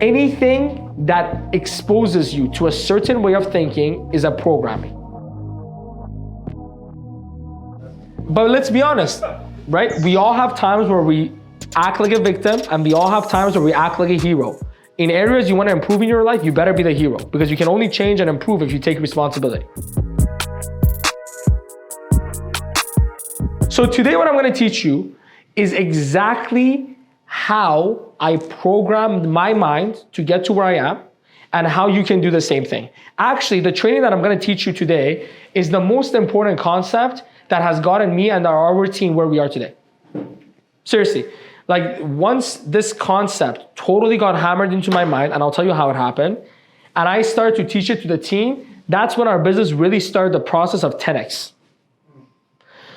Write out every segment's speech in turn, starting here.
anything that exposes you to a certain way of thinking is a programming. But let's be honest, right? We all have times where we act like a victim, and we all have times where we act like a hero. In areas you want to improve in your life, you better be the hero, because you can only change and improve if you take responsibility. So today what I'm going to teach you is exactly how I programmed my mind to get to where I am, and how you can do the same thing. Actually, the training that I'm going to teach you today is the most important concept that has gotten me and our team where we are today. Seriously. Like, once this concept totally got hammered into my mind, and I'll tell you how it happened, and I started to teach it to the team, that's when our business really started the process of 10x.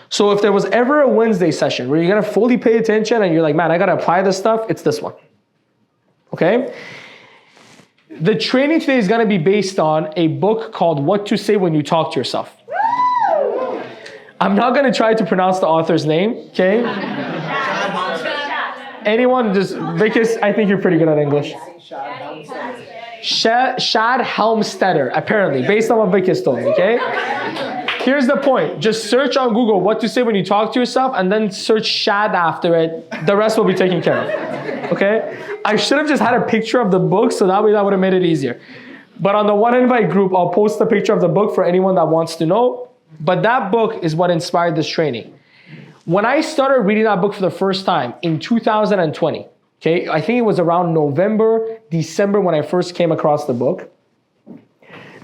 So if there was ever a Wednesday session where you're gonna fully pay attention and you're like, man, I gotta apply this stuff, it's this one, okay? The training today is gonna be based on a book called What to Say When You Talk to Yourself. I'm not gonna try to pronounce the author's name, okay? Anyone, just, because I think you're pretty good at English. Shad Helmstetter, apparently, based on what Vic has told me, okay? Here's the point. Just search on Google what to say when you talk to yourself, and then search Shad after it. The rest will be taken care of, okay? I should have just had a picture of the book, so that way that would have made it easier. But on the One Invite group, I'll post a picture of the book for anyone that wants to know. But that book is what inspired this training. When I started reading that book for the first time in 2020, okay, I think it was around November, December when I first came across the book.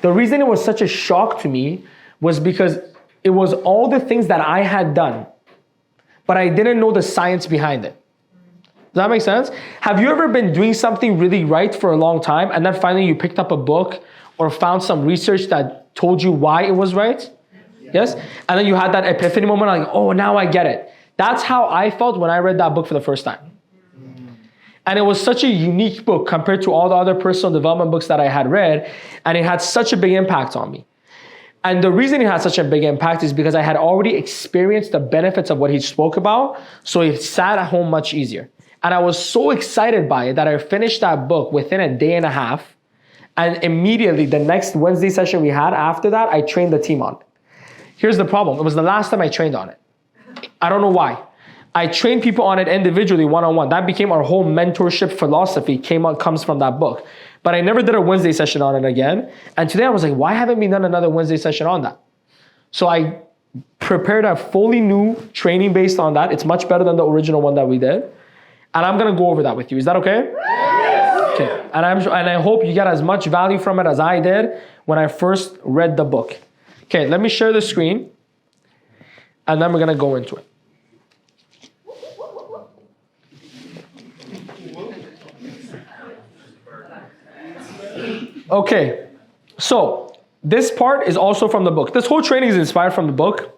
The reason it was such a shock to me was because it was all the things that I had done, but I didn't know the science behind it. Does that make sense? Have you ever been doing something really right for a long time, and then finally you picked up a book or found some research that told you why it was right? Yes? And then you had that epiphany moment, like, oh, now I get it. That's how I felt when I read that book for the first time. And it was such a unique book compared to all the other personal development books that I had read, and it had such a big impact on me. And the reason it had such a big impact is because I had already experienced the benefits of what he spoke about, so it sat at home much easier. And I was so excited by it that I finished that book within a day and a half, and immediately the next Wednesday session we had after that, I trained the team on it. Here's the problem. It was the last time I trained on it. I don't know why. I trained people on it individually, one-on-one. That became our whole mentorship philosophy, comes from that book. But I never did a Wednesday session on it again. And today I was like, why haven't we done another Wednesday session on that? So I prepared a fully new training based on that. It's much better than the original one that we did. And I'm gonna go over that with you. Is that okay? Yes. Okay. And I hope you get as much value from it as I did when I first read the book. Okay, let me share the screen, and then we're gonna go into it. Okay, so this part is also from the book. This whole training is inspired from the book.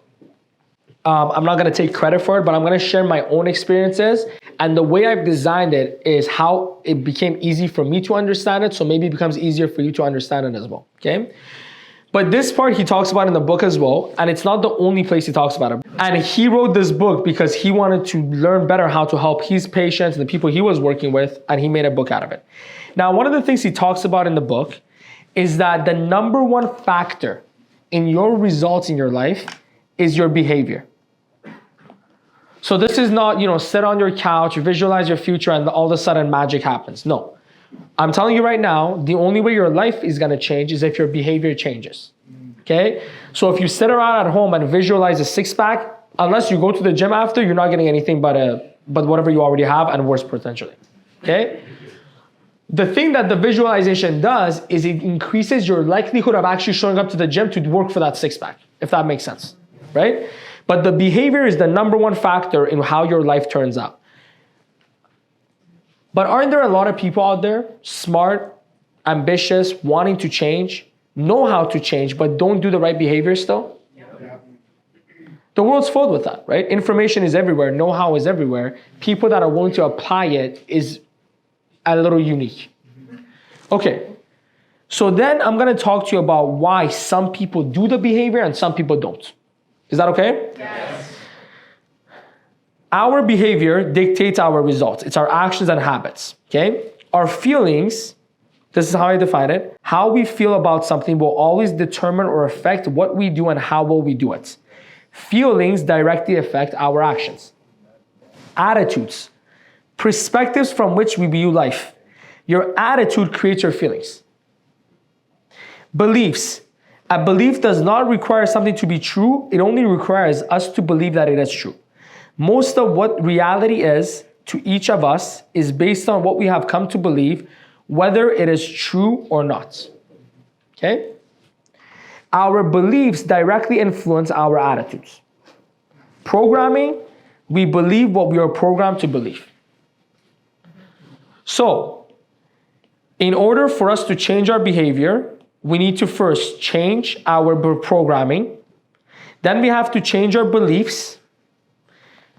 I'm not gonna take credit for it, but I'm gonna share my own experiences, and the way I've designed it is how it became easy for me to understand it, so maybe it becomes easier for you to understand it as well, okay? But this part he talks about in the book as well, and it's not the only place he talks about it. And he wrote this book because he wanted to learn better how to help his patients and the people he was working with, and he made a book out of it. Now, one of the things he talks about in the book is that the number one factor in your results in your life is your behavior. So this is not, sit on your couch, visualize your future, and all of a sudden magic happens. No. I'm telling you right now, the only way your life is gonna change is if your behavior changes, okay? So if you sit around at home and visualize a six-pack, unless you go to the gym after, you're not getting anything but whatever you already have and worse potentially, okay? The thing that the visualization does is it increases your likelihood of actually showing up to the gym to work for that six-pack, if that makes sense, right? But the behavior is the number one factor in how your life turns out. But aren't there a lot of people out there, smart, ambitious, wanting to change, know how to change, but don't do the right behavior still? Yeah. The world's filled with that, right? Information is everywhere, know-how is everywhere. People that are willing to apply it is a little unique. Okay, so then I'm gonna talk to you about why some people do the behavior and some people don't. Is that okay? Yes. Our behavior dictates our results. It's our actions and habits, okay? Our feelings, this is how I define it, how we feel about something will always determine or affect what we do and how well we do it. Feelings directly affect our actions. Attitudes, perspectives from which we view life. Your attitude creates your feelings. Beliefs. A belief does not require something to be true. It only requires us to believe that it is true. Most of what reality is to each of us is based on what we have come to believe, whether it is true or not. Okay? Our beliefs directly influence our attitudes. Programming, we believe what we are programmed to believe. So, in order for us to change our behavior, we need to first change our programming. Then we have to change our beliefs.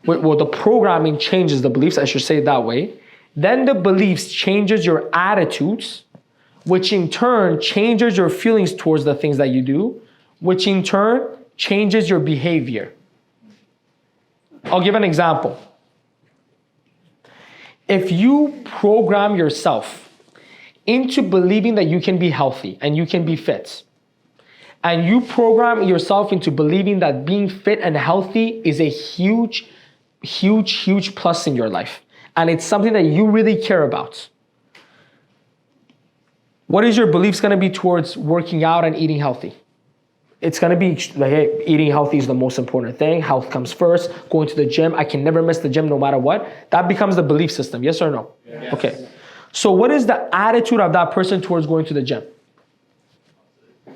Well, the programming changes the beliefs, I should say it that way. Then the beliefs changes your attitudes, which in turn changes your feelings towards the things that you do, which in turn changes your behavior. I'll give an example. If you program yourself into believing that you can be healthy and you can be fit, and you program yourself into believing that being fit and healthy is a huge plus in your life, and it's something that you really care about, what is your beliefs going to be towards working out and eating healthy? It's going to be like, hey, eating healthy is the most important thing. Health comes first. Going to the gym. I can never miss the gym no matter what. That becomes the belief system. Yes or no? Yes. Okay. So what is the attitude of that person towards going to the gym?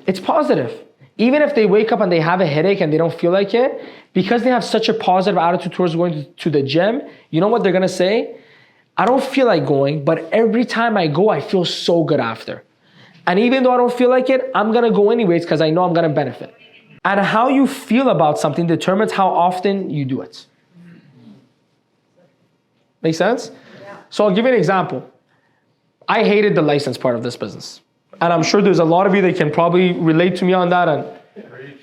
It's positive. Even if they wake up and they have a headache and they don't feel like it, because they have such a positive attitude towards going to the gym, you know what they're going to say? I don't feel like going, but every time I go, I feel so good after. And even though I don't feel like it, I'm going to go anyways because I know I'm going to benefit. And how you feel about something determines how often you do it. Make sense? Yeah. So I'll give you an example. I hated the license part of this business. And I'm sure there's a lot of you that can probably relate to me on that and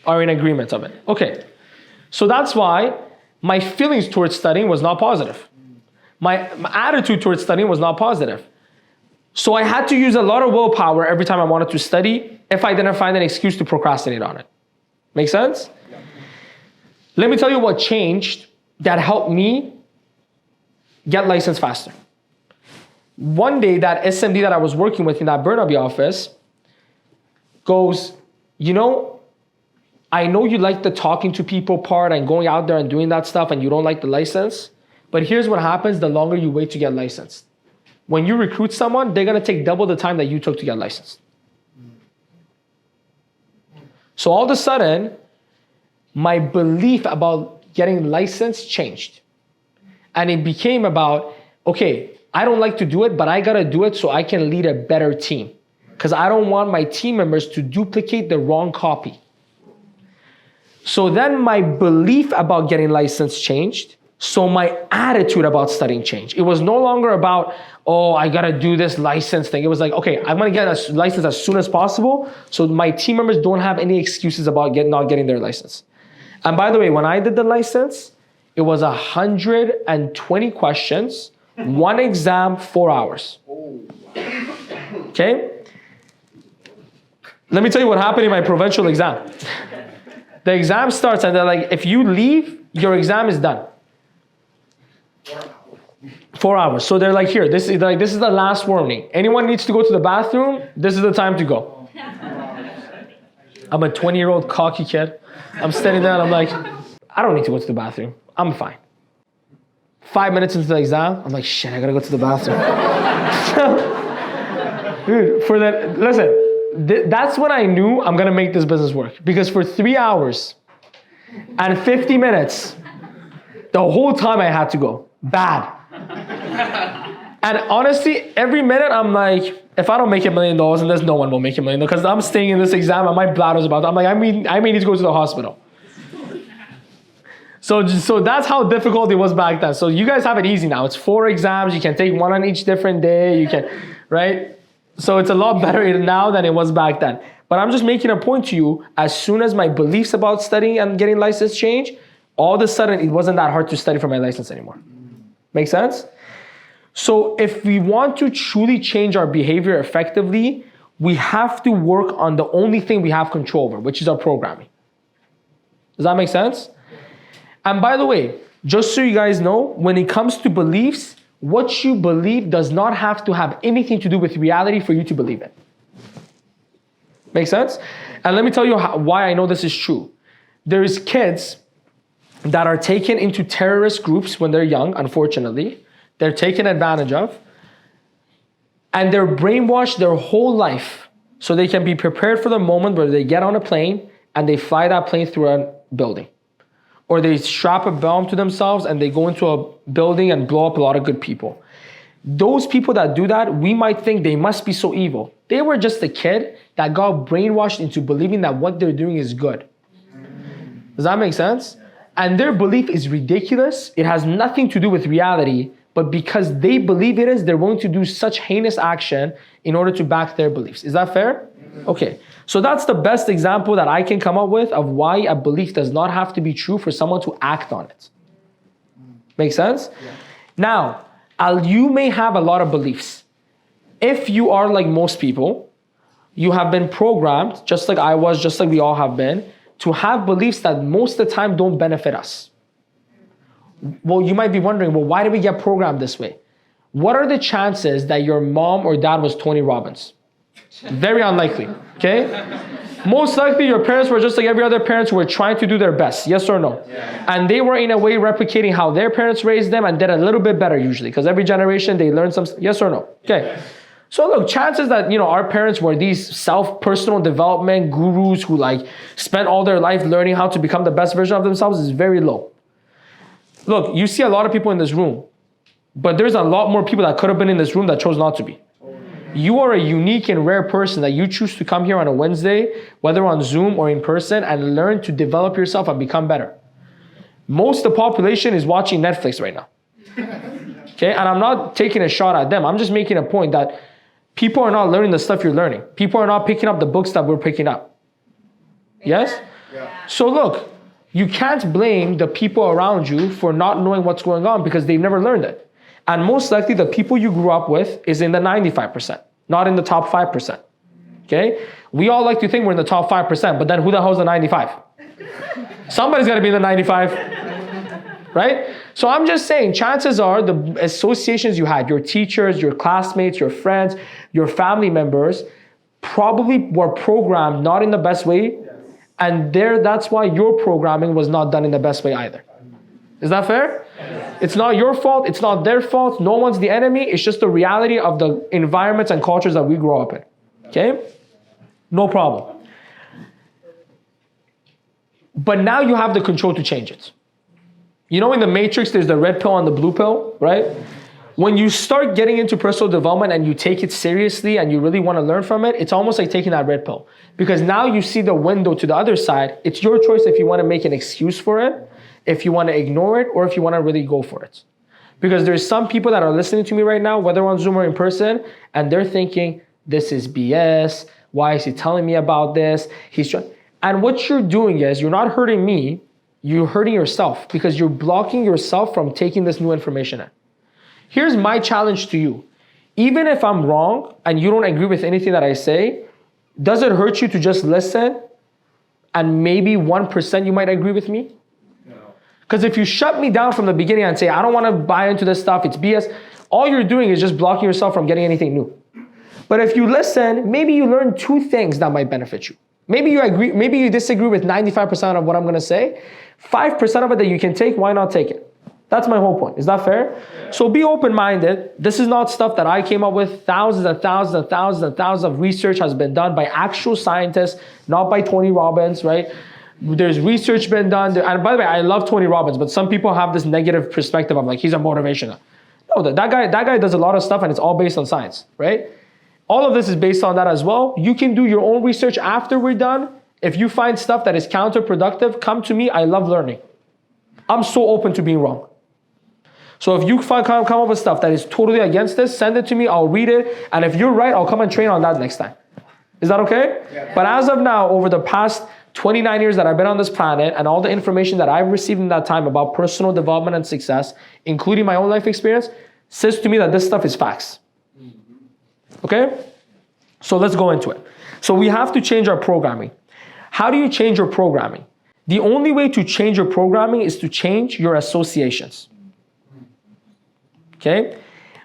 are in agreement of it. Okay. So that's why my feelings towards studying was not positive. My attitude towards studying was not positive. So I had to use a lot of willpower every time I wanted to study if I didn't find an excuse to procrastinate on it. Make sense? Yeah. Let me tell you what changed that helped me get licensed faster. One day, that SMD that I was working with in that Burnaby office goes, you know you like the talking to people part and going out there and doing that stuff and you don't like the license, but here's what happens the longer you wait to get licensed. When you recruit someone, they're going to take double the time that you took to get licensed. So all of a sudden, my belief about getting licensed changed. And it became about, okay, I don't like to do it, but I got to do it so I can lead a better team. Because I don't want my team members to duplicate the wrong copy. So then my belief about getting licensed changed. So my attitude about studying changed. It was no longer about, oh, I got to do this license thing. It was like, okay, I'm going to get a license as soon as possible so my team members don't have any excuses about not getting their license. And by the way, when I did the license, it was 120 questions, one exam, 4 hours. Okay? Let me tell you what happened in my provincial exam. The exam starts and they're like, if you leave, your exam is done. 4 hours. So they're like, here, this is the last warning. Anyone needs to go to the bathroom, this is the time to go. I'm a 20-year-old cocky kid. I'm standing there and I'm like, I don't need to go to the bathroom. I'm fine. 5 minutes into the exam, I'm like, shit, I gotta go to the bathroom. Dude, listen, that's when I knew I'm gonna make this business work. Because for 3 hours and 50 minutes, the whole time I had to go. Bad. And honestly, every minute I'm like, if I don't make $1 million, and there's no one will make $1 million, because I'm staying in this exam and my bladder's about to, I'm like, I may need to go to the hospital. So that's how difficult it was back then. So you guys have it easy now. It's 4 exams. You can take one on each different day. You can, right? So it's a lot better now than it was back then. But I'm just making a point to you, as soon as my beliefs about studying and getting licensed changed, all of a sudden it wasn't that hard to study for my license anymore. Make sense? So if we want to truly change our behavior effectively, we have to work on the only thing we have control over, which is our programming. Does that make sense? And by the way, just so you guys know, when it comes to beliefs, what you believe does not have to have anything to do with reality for you to believe it. Make sense? And let me tell you why I know this is true. There's kids that are taken into terrorist groups when they're young, unfortunately. They're taken advantage of. And they're brainwashed their whole life so they can be prepared for the moment where they get on a plane and they fly that plane through a building. Or they strap a bomb to themselves and they go into a building and blow up a lot of good people. Those people that do that, we might think they must be so evil. They were just a kid that got brainwashed into believing that what they're doing is good. Does that make sense? And their belief is ridiculous. It has nothing to do with reality, but because they believe it is, they're willing to do such heinous action in order to back their beliefs. Is that fair? Okay. So that's the best example that I can come up with of why a belief does not have to be true for someone to act on it. Make sense? Yeah. Now, you may have a lot of beliefs. If you are like most people, you have been programmed, just like I was, just like we all have been, to have beliefs that most of the time don't benefit us. Well, you might be wondering, well, why did we get programmed this way? What are the chances that your mom or dad was Tony Robbins? Very unlikely, okay? Most likely your parents were just like every other parents who were trying to do their best, yes or no? Yeah. And they were in a way replicating how their parents raised them and did a little bit better usually, because every generation they learn some, yes or no? Okay. Yes. So look, chances that, our parents were these self-personal development gurus who spent all their life learning how to become the best version of themselves is very low. Look, you see a lot of people in this room, but there's a lot more people that could have been in this room that chose not to be. You are a unique and rare person that you choose to come here on a Wednesday, whether on Zoom or in person, and learn to develop yourself and become better. Most of the population is watching Netflix right now. Okay, and I'm not taking a shot at them. I'm just making a point that people are not learning the stuff you're learning. People are not picking up the books that we're picking up. Yes? Yeah. So look, you can't blame the people around you for not knowing what's going on because they've never learned it. And most likely the people you grew up with is in the 95%, not in the top 5%. Okay? We all like to think we're in the top 5%, but then who the hell's the 95? Somebody's got to be in the 95, right? So I'm just saying, chances are the associations you had, your teachers, your classmates, your friends, your family members, probably were programmed not in the best way, and that's why your programming was not done in the best way either. Is that fair? Yes. It's not your fault. It's not their fault. No one's the enemy. It's just the reality of the environments and cultures that we grow up in. Okay? No problem. But now you have the control to change it. In the Matrix, there's the red pill and the blue pill, right? When you start getting into personal development and you take it seriously and you really want to learn from it, it's almost like taking that red pill. Because now you see the window to the other side. It's your choice if you want to make an excuse for it, if you want to ignore it, or if you want to really go for it. Because there's some people that are listening to me right now, whether on Zoom or in person, and they're thinking, this is BS. Why is he telling me about this? And what you're doing is, you're not hurting me, you're hurting yourself because you're blocking yourself from taking this new information in. Here's my challenge to you. Even if I'm wrong and you don't agree with anything that I say, does it hurt you to just listen and maybe 1% you might agree with me? Because if you shut me down from the beginning and say, I don't want to buy into this stuff, it's BS, all you're doing is just blocking yourself from getting anything new. But if you listen, maybe you learn 2 things that might benefit you. Maybe you agree, maybe you disagree with 95% of what I'm going to say. 5% of it that you can take, why not take it? That's my whole point. Is that fair? Yeah. So be open-minded. This is not stuff that I came up with. Thousands and thousands and thousands and thousands of research has been done by actual scientists, not by Tony Robbins, right? There's research been done. And by the way, I love Tony Robbins, but some people have this negative perspective of he's a motivational. No, that guy does a lot of stuff and it's all based on science, right? All of this is based on that as well. You can do your own research after we're done. If you find stuff that is counterproductive, come to me. I love learning. I'm so open to being wrong. So if you come up with stuff that is totally against this, send it to me. I'll read it. And if you're right, I'll come and train on that next time. Is that okay? Yeah. But as of now, over the past 29 years that I've been on this planet and all the information that I've received in that time about personal development and success, including my own life experience, says to me that this stuff is facts. Okay? So let's go into it. So we have to change our programming. How do you change your programming? The only way to change your programming is to change your associations. Okay?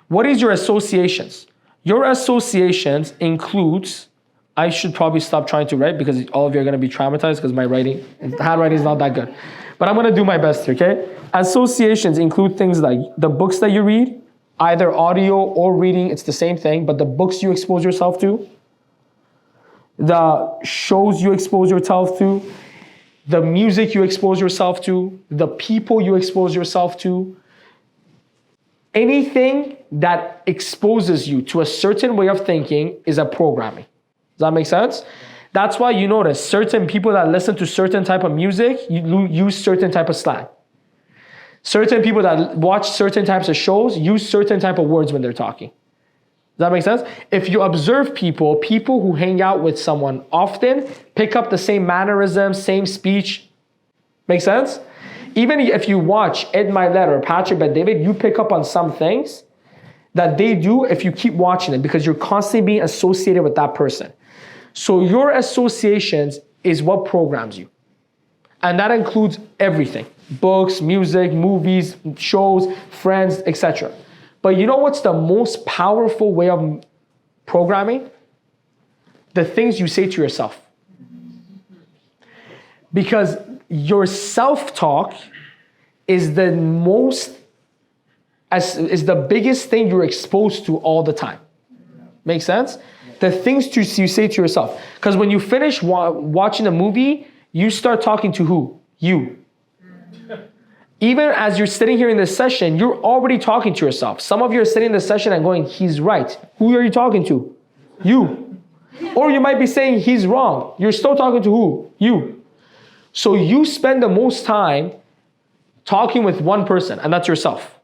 What is your associations? Your associations includes, I should probably stop trying to write because all of you are going to be traumatized because my handwriting is not that good. But I'm going to do my best here, okay? Associations include things like the books that you read, either audio or reading, it's the same thing, but the books you expose yourself to, the shows you expose yourself to, the music you expose yourself to, the people you expose yourself to, anything that exposes you to a certain way of thinking is a programming. Does that make sense? That's why you notice certain people that listen to certain type of music, you use certain type of slang. Certain people that watch certain types of shows use certain type of words when they're talking. Does that make sense? If you observe people who hang out with someone often pick up the same mannerisms, same speech. Make sense? Even if you watch Ed Milet or Patrick Bet-David, you pick up on some things that they do if you keep watching them because you're constantly being associated with that person. So your associations is what programs you. And that includes everything. Books, music, movies, shows, friends, etc. But you know what's the most powerful way of programming? The things you say to yourself. Because your self-talk is the biggest thing you're exposed to all the time. Make sense? The things you say to yourself. Because when you finish watching a movie, you start talking to who? You. Even as you're sitting here in this session, you're already talking to yourself. Some of you are sitting in this session and going, he's right. Who are you talking to? You. Or you might be saying, he's wrong. You're still talking to who? You. So you spend the most time talking with one person, and that's yourself.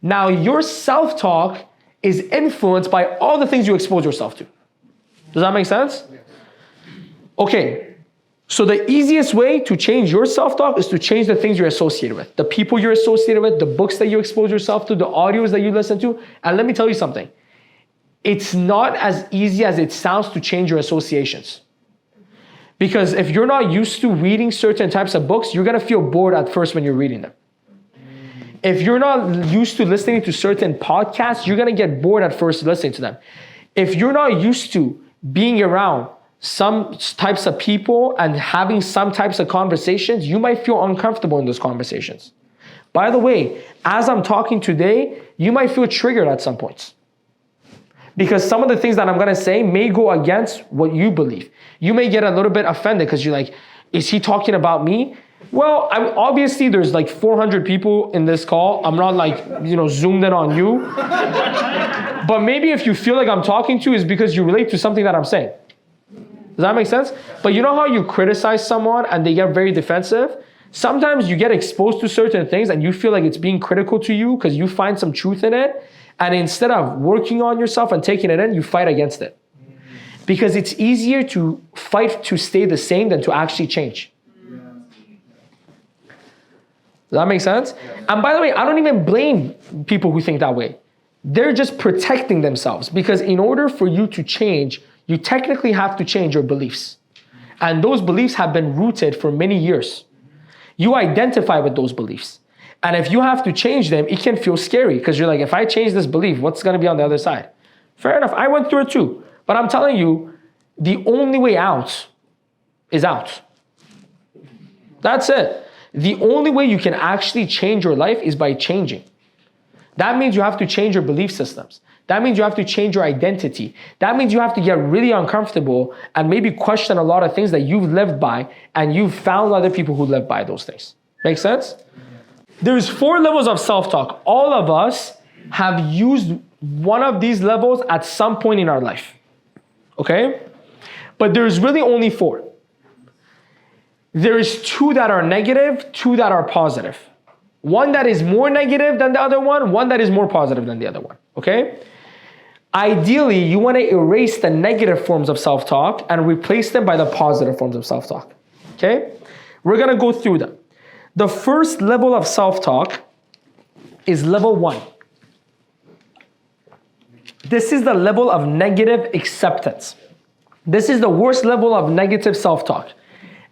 Now, your self-talk is influenced by all the things you expose yourself to. Does that make sense? Okay, so the easiest way to change your self-talk is to change the things you're associated with. The people you're associated with, the books that you expose yourself to, the audios that you listen to. And let me tell you something. It's not as easy as it sounds to change your associations. Because if you're not used to reading certain types of books, you're going to feel bored at first when you're reading them. If you're not used to listening to certain podcasts, you're going to get bored at first listening to them. If you're not used to being around some types of people and having some types of conversations, you might feel uncomfortable in those conversations. By the way, as I'm talking today, you might feel triggered at some points. Because some of the things that I'm going to say may go against what you believe. You may get a little bit offended because you're like, is he talking about me? Well, obviously there's like 400 people in this call. I'm not like, zoomed in on you. But maybe if you feel like I'm talking to you, is because you relate to something that I'm saying. Does that make sense? But you know how you criticize someone and they get very defensive? Sometimes you get exposed to certain things and you feel like it's being critical to you because you find some truth in it. And instead of working on yourself and taking it in, you fight against it. Because it's easier to fight to stay the same than to actually change. Does that make sense? And by the way, I don't even blame people who think that way. They're just protecting themselves. Because in order for you to change, you technically have to change your beliefs. And those beliefs have been rooted for many years. You identify with those beliefs. And if you have to change them, it can feel scary because you're like, if I change this belief, what's going to be on the other side? Fair enough. I went through it too. But I'm telling you, the only way out is out. That's it. The only way you can actually change your life is by changing. That means you have to change your belief systems. That means you have to change your identity. That means you have to get really uncomfortable and maybe question a lot of things that you've lived by and you've found other people who live by those things. Make sense? There's 4 levels of self-talk. All of us have used one of these levels at some point in our life. Okay? But there's really only 4. There is 2 that are negative, 2 that are positive. One that is more negative than the other one that is more positive than the other one. Okay? Ideally, you want to erase the negative forms of self-talk and replace them by the positive forms of self-talk. Okay? We're going to go through them. The first level of self-talk is level 1. This is the level of negative acceptance. This is the worst level of negative self-talk.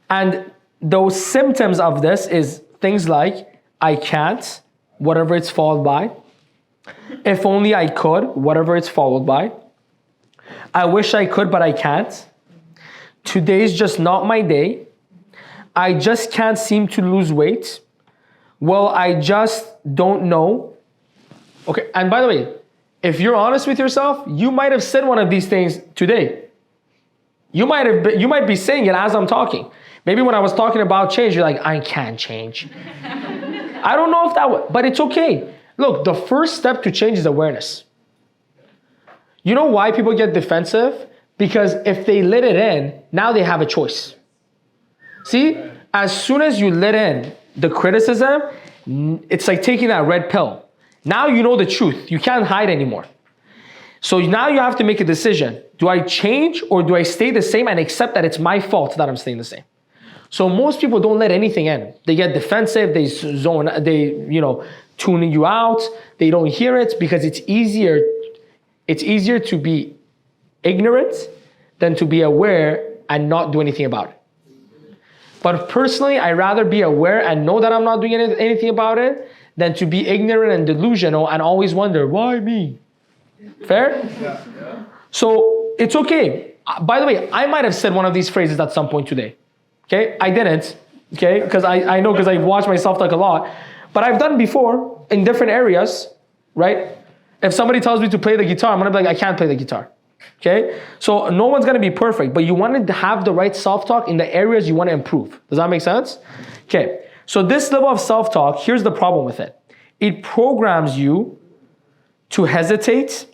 And those symptoms of this is things like, I can't, whatever it's followed by. If only I could, whatever it's followed by. I wish I could, but I can't. Today's just not my day. I just can't seem to lose weight. Well, I just don't know. Okay, and by the way, if you're honest with yourself, you might have said one of these things today. You might be saying it as I'm talking. Maybe when I was talking about change, you're like, I can't change. I don't know if that would, but it's okay. Look, the first step to change is awareness. You know why people get defensive? Because if they let it in, now they have a choice. See, as soon as you let in the criticism, it's like taking that red pill. Now you know the truth. You can't hide anymore. So now you have to make a decision. Do I change or do I stay the same and accept that it's my fault that I'm staying the same? So most people don't let anything in. They get defensive, they tune you out, they don't hear it because it's easier to be ignorant than to be aware and not do anything about it. But personally, I'd rather be aware and know that I'm not doing anything about it than to be ignorant and delusional and always wonder, why me? Fair? Yeah. So it's okay. By the way, I might have said one of these phrases at some point today. Okay? I didn't. Okay? Because I know because I've watched myself talk a lot. But I've done before in different areas, right? If somebody tells me to play the guitar, I'm going to be like, I can't play the guitar. Okay? So no one's going to be perfect, but you want to have the right self-talk in the areas you want to improve. Does that make sense? Okay. So this level of self-talk, here's the problem with it. It programs you to hesitate,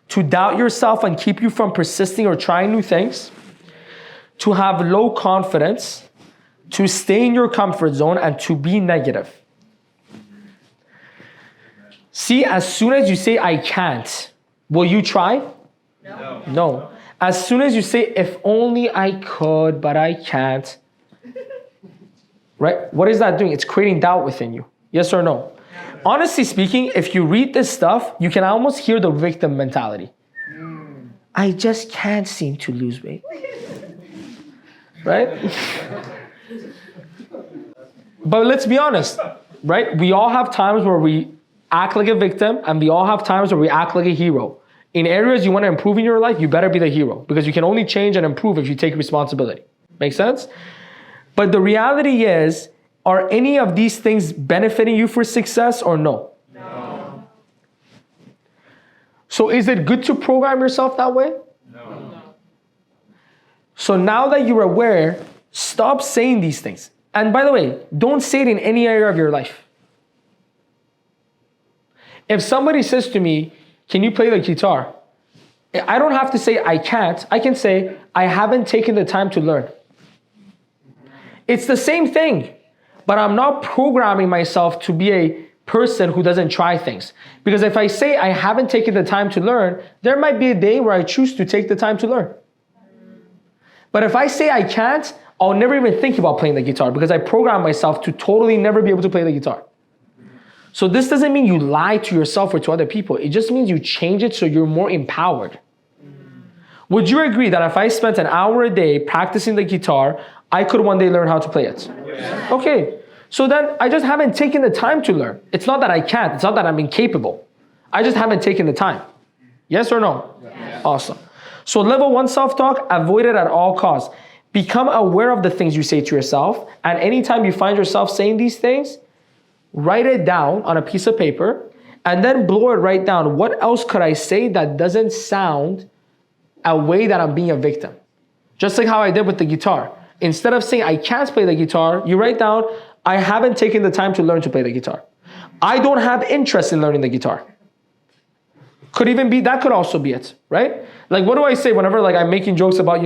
to doubt yourself and keep you from persisting or trying new things, to have low confidence, to stay in your comfort zone, and to be negative. See, as soon as you say, I can't, will you try? No. As soon as you say, if only I could, but I can't, right? What is that doing? It's creating doubt within you. Yes or no? Honestly speaking, if you read this stuff, you can almost hear the victim mentality. I just can't seem to lose weight. Right? But let's be honest, right? We all have times where we act like a victim and we all have times where we act like a hero. In areas you want to improve in your life, you better be the hero because you can only change and improve if you take responsibility. Make sense? But the reality is, are any of these things benefiting you for success or no? No. So is it good to program yourself that way? No. So now that you're aware, stop saying these things. And by the way, don't say it in any area of your life. If somebody says to me, can you play the guitar? I don't have to say I can't. I can say I haven't taken the time to learn. It's the same thing. But I'm not programming myself to be a person who doesn't try things. Because if I say I haven't taken the time to learn, there might be a day where I choose to take the time to learn. But if I say I can't, I'll never even think about playing the guitar because I program myself to totally never be able to play the guitar. So this doesn't mean you lie to yourself or to other people. It just means you change it so you're more empowered. Would you agree that if I spent an hour a day practicing the guitar, I could one day learn how to play it? Yes. Okay. So then I just haven't taken the time to learn. It's not that I can't. It's not that I'm incapable. I just haven't taken the time. Yes or no? Yes. Awesome. So level 1 self-talk, avoid it at all costs. Become aware of the things you say to yourself. And anytime you find yourself saying these things, write it down on a piece of paper and then blow it right down. What else could I say that doesn't sound a way that I'm being a victim? Just like how I did with the guitar. Instead of saying I can't play the guitar, you write down, I haven't taken the time to learn to play the guitar. I don't have interest in learning the guitar. That could also be it, right? Like what do I say whenever like I'm making jokes about,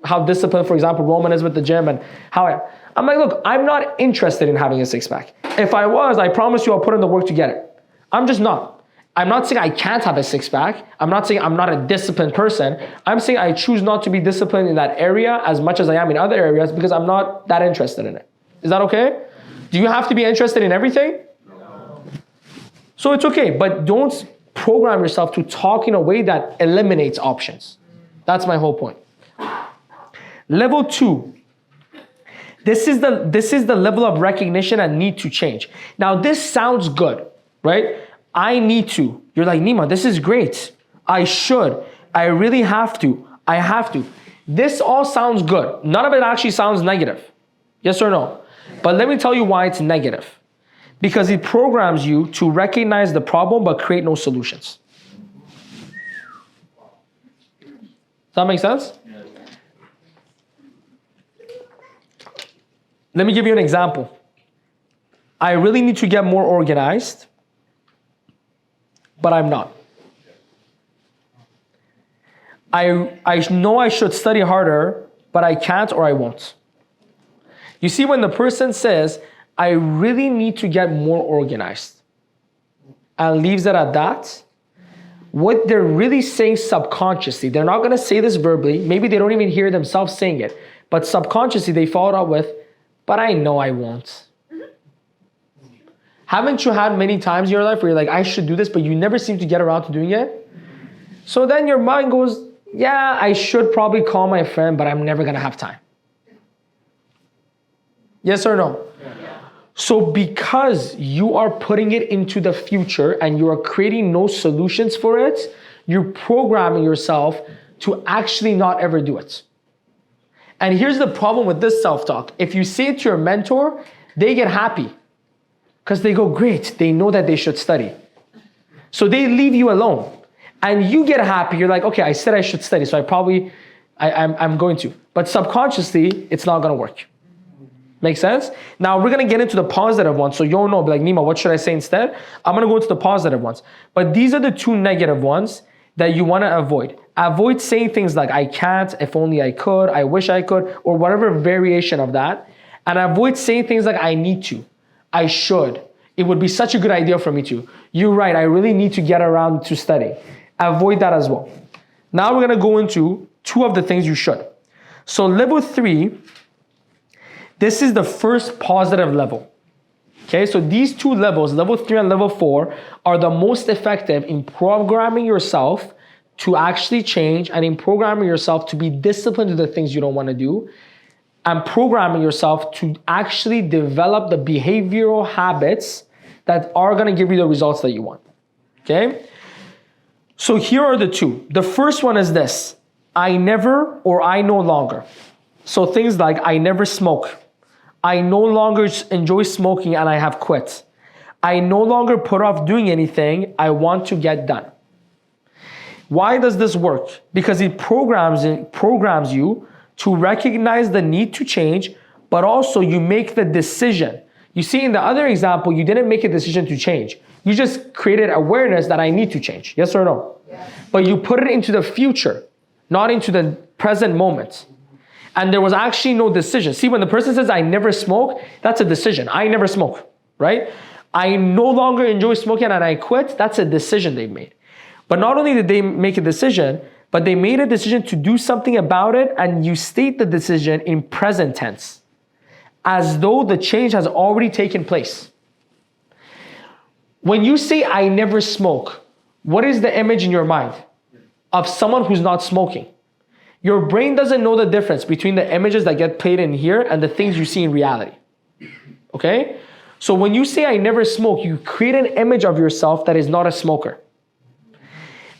how disciplined, for example, Roman is with the gym and I'm like, look, I'm not interested in having a six-pack. If I was, I promise you I'll put in the work to get it. I'm just not. I'm not saying I can't have a six-pack. I'm not saying I'm not a disciplined person. I'm saying I choose not to be disciplined in that area as much as I am in other areas because I'm not that interested in it. Is that okay? Do you have to be interested in everything? No. So it's okay, but don't program yourself to talk in a way that eliminates options. That's my whole point. Level 2. This is the level of recognition and need to change. Now this sounds good, right? I need to. You're like, Nima, this is great. I should. I really have to. I have to. This all sounds good. None of it actually sounds negative. Yes or no? But let me tell you why it's negative. Because it programs you to recognize the problem but create no solutions. Does that make sense? Let me give you an example. I really need to get more organized, but I'm not. I know I should study harder, but I can't or I won't. You see, when the person says, I really need to get more organized, and leaves it at that, what they're really saying subconsciously, they're not going to say this verbally, maybe they don't even hear themselves saying it, but subconsciously they follow it up with, but I know I won't. Haven't you had many times in your life where you're like, I should do this, but you never seem to get around to doing it? So then your mind goes, yeah, I should probably call my friend, but I'm never going to have time. Yes or no? Yeah. So because you are putting it into the future and you are creating no solutions for it, you're programming yourself to actually not ever do it. And here's the problem with this self-talk. If you say it to your mentor, they get happy because they go, great, they know that they should study. So they leave you alone. And you get happy. You're like, okay, I said I should study, so I'm going to. But subconsciously, it's not going to work. Make sense? Now, we're going to get into the positive ones. So you'll know, like, Nima, what should I say instead? I'm going to go into the positive ones. But these are the two negative ones that you want to avoid. Avoid saying things like, I can't, if only I could, I wish I could, or whatever variation of that. And avoid saying things like, I need to, I should. It would be such a good idea for me to. You're right, I really need to get around to study. Avoid that as well. Now we're going to go into two of the things you should. So level 3, this is the first positive level. Okay, so these two levels, level 3 and level 4, are the most effective in programming yourself to actually change and in programming yourself to be disciplined to the things you don't want to do and programming yourself to actually develop the behavioral habits that are going to give you the results that you want. Okay? So here are the two. The first one is this: I never or I no longer. So things like I never smoke. I no longer enjoy smoking and I have quit. I no longer put off doing anything I want to get done. Why does this work? Because it programs you to recognize the need to change, but also you make the decision. You see, in the other example, you didn't make a decision to change. You just created awareness that I need to change. Yes or no? Yes. But you put it into the future, not into the present moment. And there was actually no decision. See, when the person says, I never smoke, that's a decision. I never smoke, right? I no longer enjoy smoking and I quit, that's a decision they've made. But not only did they make a decision, but they made a decision to do something about it, and you state the decision in present tense, as though the change has already taken place. When you say, I never smoke, what is the image in your mind of someone who's not smoking? Your brain doesn't know the difference between the images that get played in here and the things you see in reality. Okay? So when you say, I never smoke, you create an image of yourself that is not a smoker.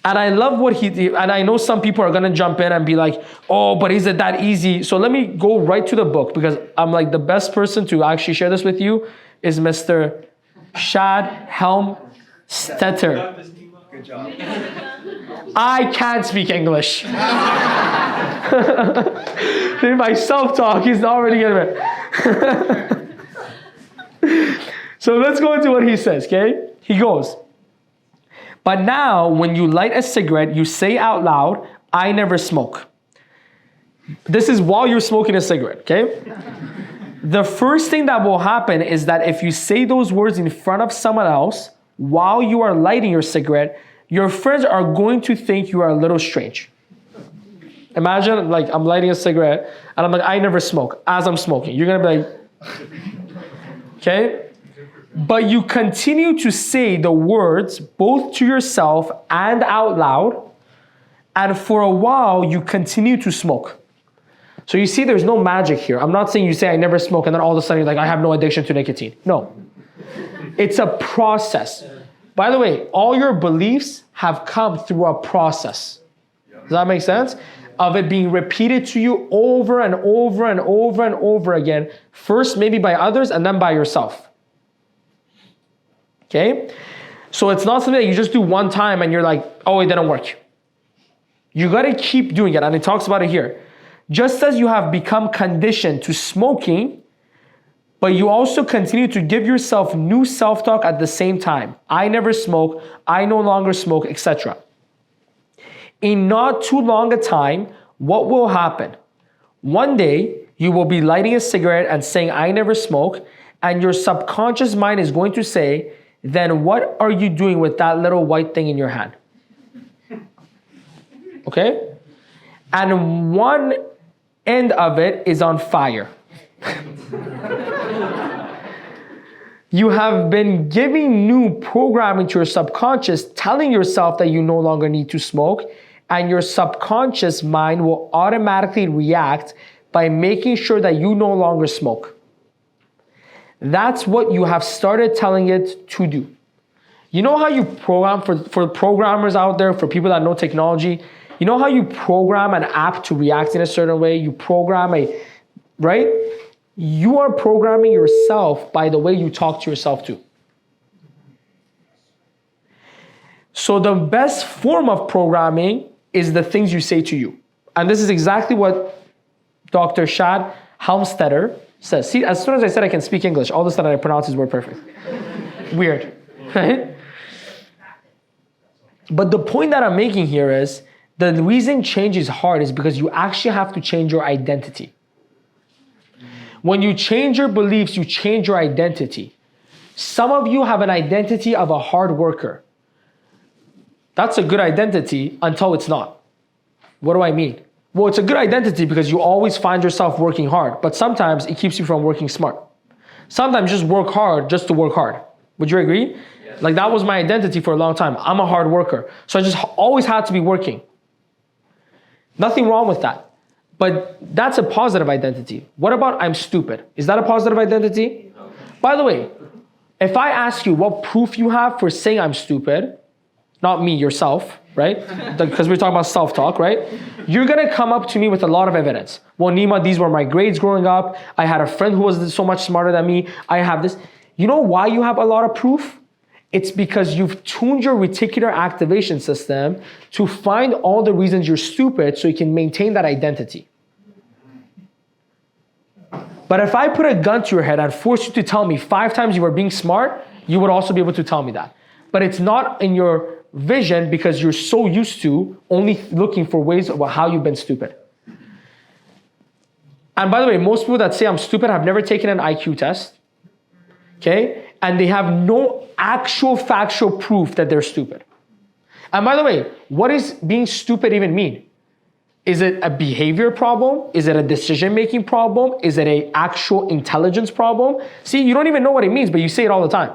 And I love what he did. And I know some people are going to jump in and be like, oh, but is it that easy? So let me go right to the book, because I'm like, the best person to actually share this with you is Mr. Shad Helm Stetter. Good job. I can't speak English. In my self-talk, he's already getting it. So let's go into what he says, okay? He goes, but now when you light a cigarette, you say out loud, I never smoke. This is while you're smoking a cigarette, okay? The first thing that will happen is that if you say those words in front of someone else while you are lighting your cigarette, your friends are going to think you are a little strange. Imagine, like, I'm lighting a cigarette and I'm like, I never smoke, as I'm smoking. You're gonna be like, okay? but you continue to say the words both to yourself and out loud, and for a while you continue to smoke. So you see, there's no magic here. I'm not saying you say I never smoke and then all of a sudden you're like, I have no addiction to nicotine. No. It's a process. By the way, all your beliefs have come through a process. Does that make sense? Of it being repeated to you over and over and over and over again. First maybe by others and then by yourself. Okay? So it's not something that you just do one time and you're like, oh, it didn't work. You gotta keep doing it, and it talks about it here. Just as you have become conditioned to smoking, but you also continue to give yourself new self-talk at the same time. I never smoke, I no longer smoke, etc. In not too long a time, what will happen? One day, you will be lighting a cigarette and saying, I never smoke, and your subconscious mind is going to say, then what are you doing with that little white thing in your hand? Okay? And one end of it is on fire. You have been giving new programming to your subconscious, telling yourself that you no longer need to smoke, and your subconscious mind will automatically react by making sure that you no longer smoke. That's what you have started telling it to do. You know how you program, for programmers out there, for people that know technology, you know how you program an app to react in a certain way? You program right? You are programming yourself by the way you talk to yourself too. So the best form of programming is the things you say to you. And this is exactly what Dr. Shad Helmstetter says. See, as soon as I said I can speak English, all of a sudden I pronounce his word perfect. Weird, right? But the point that I'm making here is, the reason change is hard is because you actually have to change your identity. When you change your beliefs, you change your identity. Some of you have an identity of a hard worker. That's a good identity until it's not. What do I mean? Well, it's a good identity because you always find yourself working hard, but sometimes it keeps you from working smart. Sometimes you just work hard just to work hard. Would you agree? Yes. Like that was my identity for a long time. I'm a hard worker. So I just always had to be working. Nothing wrong with that. But that's a positive identity. What about I'm stupid? Is that a positive identity? No. By the way, if I ask you what proof you have for saying I'm stupid, not me, yourself, right? Because we're talking about self-talk, right? You're gonna come up to me with a lot of evidence. Well, Nima, these were my grades growing up. I had a friend who was so much smarter than me. I have this. You know why you have a lot of proof? It's because you've tuned your reticular activation system to find all the reasons you're stupid so you can maintain that identity. But if I put a gun to your head and force you to tell me 5 times you were being smart, you would also be able to tell me that. But it's not in your vision because you're so used to only looking for ways of how you've been stupid. And by the way, most people that say I'm stupid have never taken an IQ test. Okay? And they have no actual factual proof that they're stupid. And by the way, what does being stupid even mean? Is it a behavior problem? Is it a decision-making problem? Is it an actual intelligence problem? See, you don't even know what it means, but you say it all the time.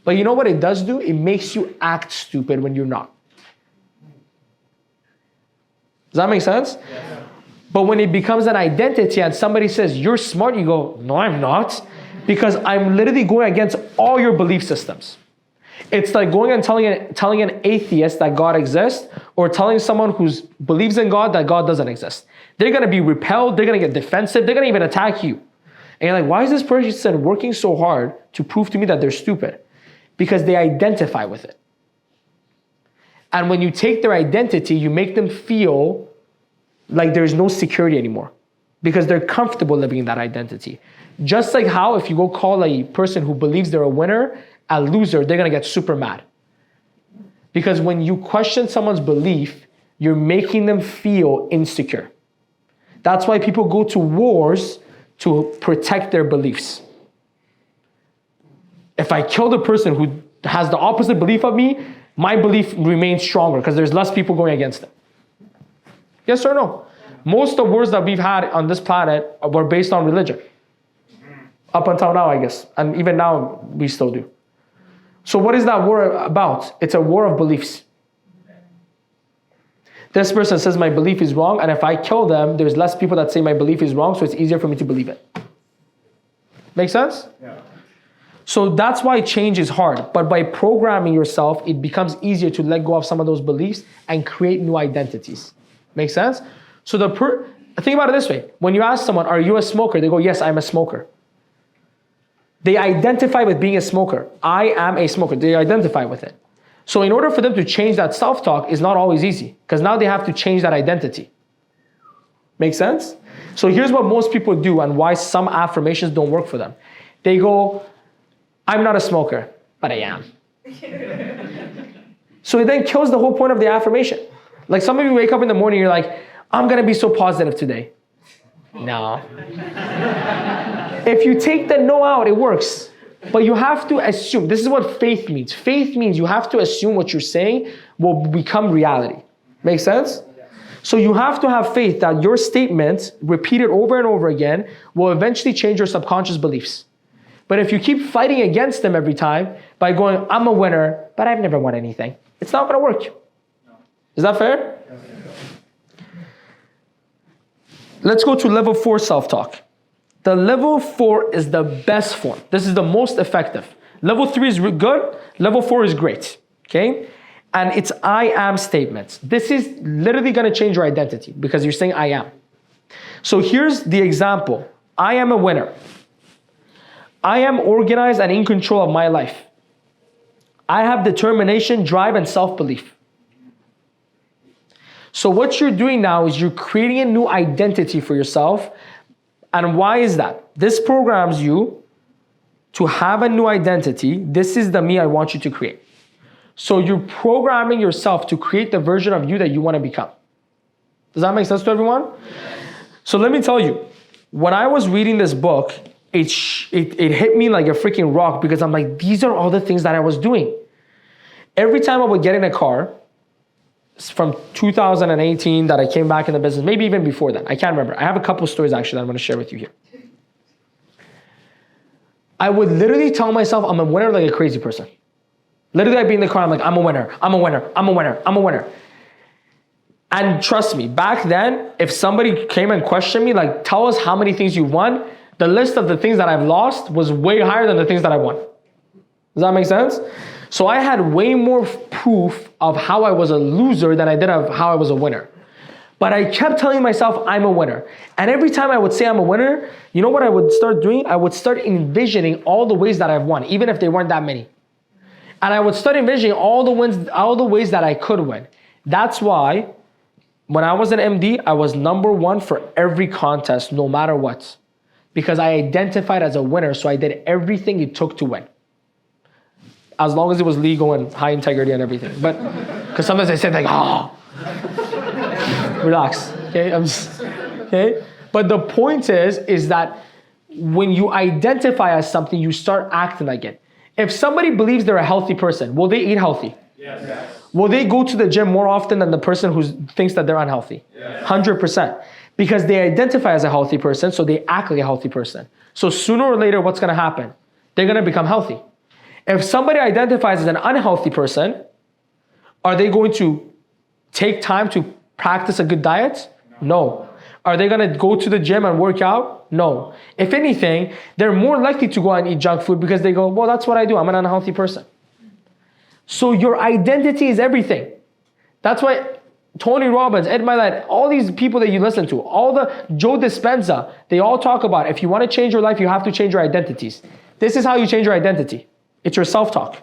But you know what it does do? It makes you act stupid when you're not. Does that make sense? Yeah. But when it becomes an identity and somebody says, you're smart, you go, no, I'm not. Because I'm literally going against all your belief systems. It's like going and telling an atheist that God exists, or telling someone who believes in God that God doesn't exist. They're going to be repelled, they're going to get defensive, they're going to even attack you. And you're like, why is this person working so hard to prove to me that they're stupid? Because they identify with it. And when you take their identity, you make them feel like there's no security anymore. Because they're comfortable living in that identity. Just like how if you go call a person who believes they're a winner a loser, they're going to get super mad. Because when you question someone's belief, you're making them feel insecure. That's why people go to wars to protect their beliefs. If I kill the person who has the opposite belief of me, my belief remains stronger because there's less people going against it. Yes or no? Most of the wars that we've had on this planet were based on religion. Up until now, I guess. And even now, we still do. So what is that war about? It's a war of beliefs. This person says my belief is wrong, and if I kill them, there's less people that say my belief is wrong, so it's easier for me to believe it. Make sense? Yeah. So that's why change is hard. But by programming yourself, it becomes easier to let go of some of those beliefs and create new identities. Make sense? So think about it this way. When you ask someone, are you a smoker? They go, yes, I'm a smoker. They identify with being a smoker. I am a smoker. They identify with it. So in order for them to change that self-talk is not always easy, because now they have to change that identity. Make sense? So here's what most people do and why some affirmations don't work for them. They go, I'm not a smoker, but I am. So it then kills the whole point of the affirmation. Like some of you wake up in the morning, you're like, I'm gonna be so positive today. No. If you take the no out, it works. But you have to assume, this is what faith means. Faith means you have to assume what you're saying will become reality. Make sense? So you have to have faith that your statements, repeated over and over again, will eventually change your subconscious beliefs. But if you keep fighting against them every time by going, I'm a winner, but I've never won anything, it's not gonna work. Is that fair? Let's go to level 4 self-talk. The level 4 is the best form. This is the most effective. Level 3 is good. Level 4 is great. Okay? And it's I am statements. This is literally going to change your identity because you're saying I am. So here's the example. I am a winner. I am organized and in control of my life. I have determination, drive, and self-belief. So what you're doing now is you're creating a new identity for yourself. And why is that? This programs you to have a new identity. This is the me I want you to create. So you're programming yourself to create the version of you that you want to become. Does that make sense to everyone? So let me tell you, when I was reading this book, it hit me like a freaking rock because I'm like, these are all the things that I was doing. Every time I would get in a car, from 2018 that I came back in the business, maybe even before that. I can't remember. I have a couple stories actually that I'm going to share with you here. I would literally tell myself I'm a winner like a crazy person. Literally I'd be in the car, I'm like, I'm a winner, I'm a winner, I'm a winner, I'm a winner. And trust me, back then, if somebody came and questioned me, like, tell us how many things you've won, the list of the things that I've lost was way higher than the things that I won. Does that make sense? So I had way more proof of how I was a loser than I did of how I was a winner. But I kept telling myself I'm a winner. And every time I would say I'm a winner, you know what I would start doing? I would start envisioning all the ways that I've won, even if they weren't that many. And I would start envisioning all the ways that I could win. That's why when I was an MD, I was #1 for every contest, no matter what. Because I identified as a winner, so I did everything it took to win. As long as it was legal and high integrity and everything. But, because sometimes I said like, relax, okay? Okay? But the point is that when you identify as something, you start acting like it. If somebody believes they're a healthy person, will they eat healthy? Yes. Will they go to the gym more often than the person who thinks that they're unhealthy? Yes. 100%. Because they identify as a healthy person, so they act like a healthy person. So sooner or later, what's gonna happen? They're gonna become healthy. If somebody identifies as an unhealthy person, are they going to take time to practice a good diet? No. Are they going to go to the gym and work out? No. If anything, they're more likely to go and eat junk food because they go, well, that's what I do. I'm an unhealthy person. So your identity is everything. That's why Tony Robbins, Ed Mylett, all these people that you listen to, all the Joe Dispenza, they all talk about if you want to change your life, you have to change your identities. This is how you change your identity. It's your self-talk.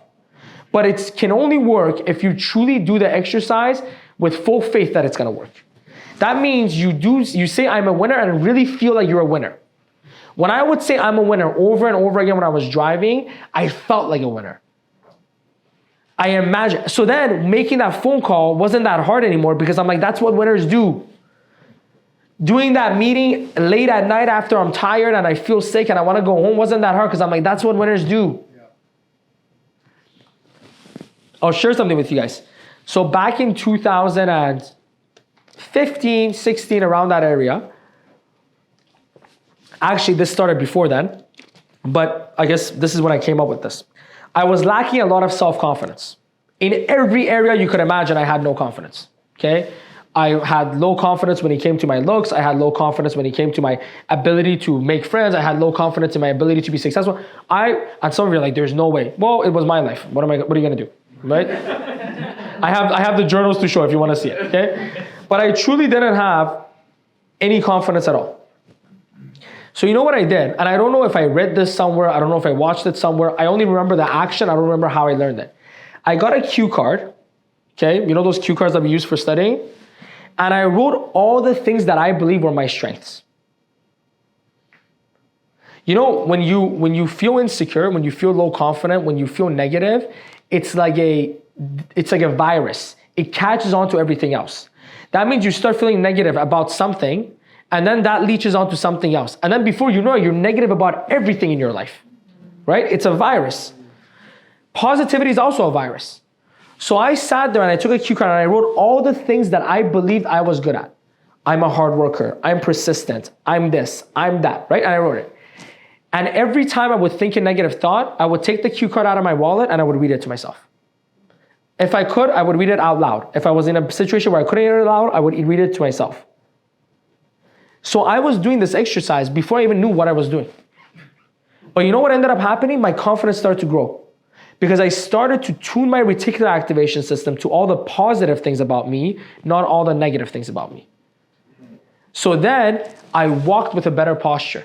But it can only work if you truly do the exercise with full faith that it's going to work. That means you say I'm a winner and really feel like you're a winner. When I would say I'm a winner over and over again when I was driving, I felt like a winner. I imagine. So then making that phone call wasn't that hard anymore because I'm like, that's what winners do. Doing that meeting late at night after I'm tired and I feel sick and I want to go home wasn't that hard because I'm like, that's what winners do. I'll share something with you guys. So back in 2015, 16, around that area, actually this started before then. But I guess this is when I came up with this. I was lacking a lot of self-confidence. In every area you could imagine, I had no confidence, okay? I had low confidence when it came to my looks. I had low confidence when it came to my ability to make friends. I had low confidence in my ability to be successful. And some of you are like, there's no way. Well, it was my life. What are you gonna do, right? I have the journals to show if you wanna see it, okay? But I truly didn't have any confidence at all. So you know what I did? And I don't know if I read this somewhere. I don't know if I watched it somewhere. I only remember the action. I don't remember how I learned it. I got a cue card, okay? You know those cue cards that we use for studying? And I wrote all the things that I believe were my strengths. You know, when you feel insecure, when you feel low confident, when you feel negative, it's like a virus. It catches on to everything else. That means you start feeling negative about something, and then that leaches onto something else. And then before you know it, you're negative about everything in your life, right? It's a virus. Positivity is also a virus. So I sat there and I took a cue card and I wrote all the things that I believed I was good at. I'm a hard worker. I'm persistent. I'm this. I'm that, right? And I wrote it. And every time I would think a negative thought, I would take the cue card out of my wallet and I would read it to myself. If I could, I would read it out loud. If I was in a situation where I couldn't read it out loud, I would read it to myself. So I was doing this exercise before I even knew what I was doing. But you know what ended up happening? My confidence started to grow. Because I started to tune my reticular activation system to all the positive things about me, not all the negative things about me. So then I walked with a better posture.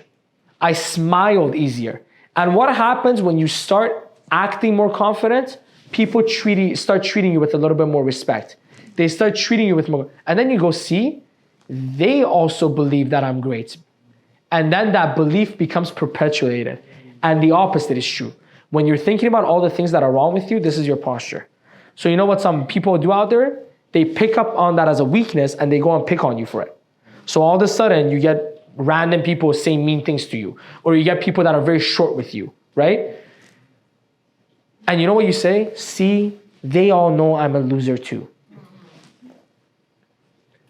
I smiled easier. And what happens when you start acting more confident? People start treating you with a little bit more respect. They start treating you with more, and then you go, see, they also believe that I'm great. And then that belief becomes perpetuated. And the opposite is true. When you're thinking about all the things that are wrong with you, this is your posture. So you know what some people do out there? They pick up on that as a weakness and they go and pick on you for it. So all of a sudden you get random people saying mean things to you, or you get people that are very short with you, right? And you know what you say? See, they all know I'm a loser too.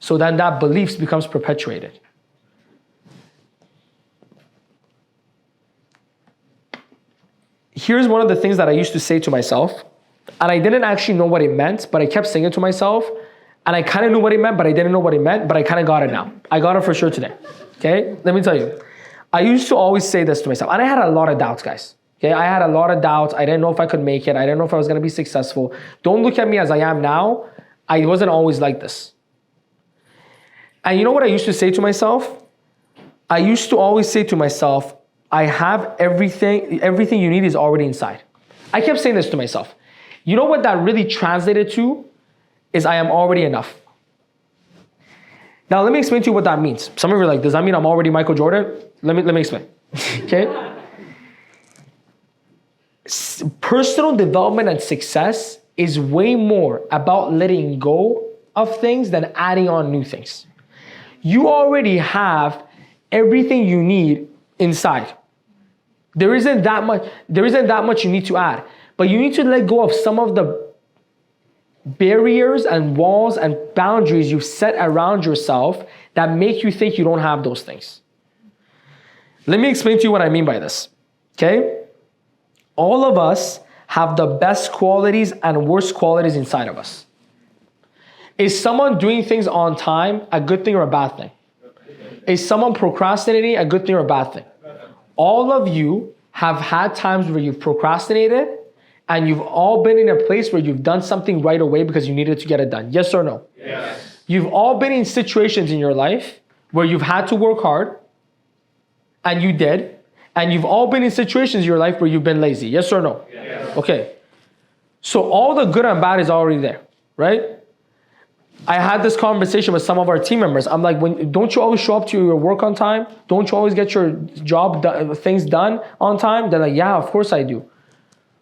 So then that belief becomes perpetuated. Here's one of the things that I used to say to myself, and I didn't actually know what it meant, but I kept saying it to myself, and I kind of knew what it meant, but I didn't know what it meant, but I kind of got it now. I got it for sure today, okay? Let me tell you. I used to always say this to myself, and I had a lot of doubts, guys. Okay, I had a lot of doubts. I didn't know if I could make it. I didn't know if I was going to be successful. Don't look at me as I am now. I wasn't always like this. And you know what I used to say to myself? I used to always say to myself, I have everything you need is already inside. I kept saying this to myself. You know what that really translated to? Is I am already enough. Now let me explain to you what that means. Some of you are like, does that mean I'm already Michael Jordan? Let me explain, okay? Personal development and success is way more about letting go of things than adding on new things. You already have everything you need inside. There isn't that much you need to add, but you need to let go of some of the barriers and walls and boundaries you've set around yourself that make you think you don't have those things. Let me explain to you what I mean by this, okay? All of us have the best qualities and worst qualities inside of us. Is someone doing things on time a good thing or a bad thing? Is someone procrastinating a good thing or a bad thing? All of you have had times where you've procrastinated and you've all been in a place where you've done something right away because you needed to get it done. Yes or no? Yes. You've all been in situations in your life where you've had to work hard and you did. And you've all been in situations in your life where you've been lazy. Yes or no? Yes. Okay. So all the good and bad is already there, right? I had this conversation with some of our team members. I'm like, don't you always show up to your work on time? Don't you always get your things done on time? They're like, yeah, of course I do.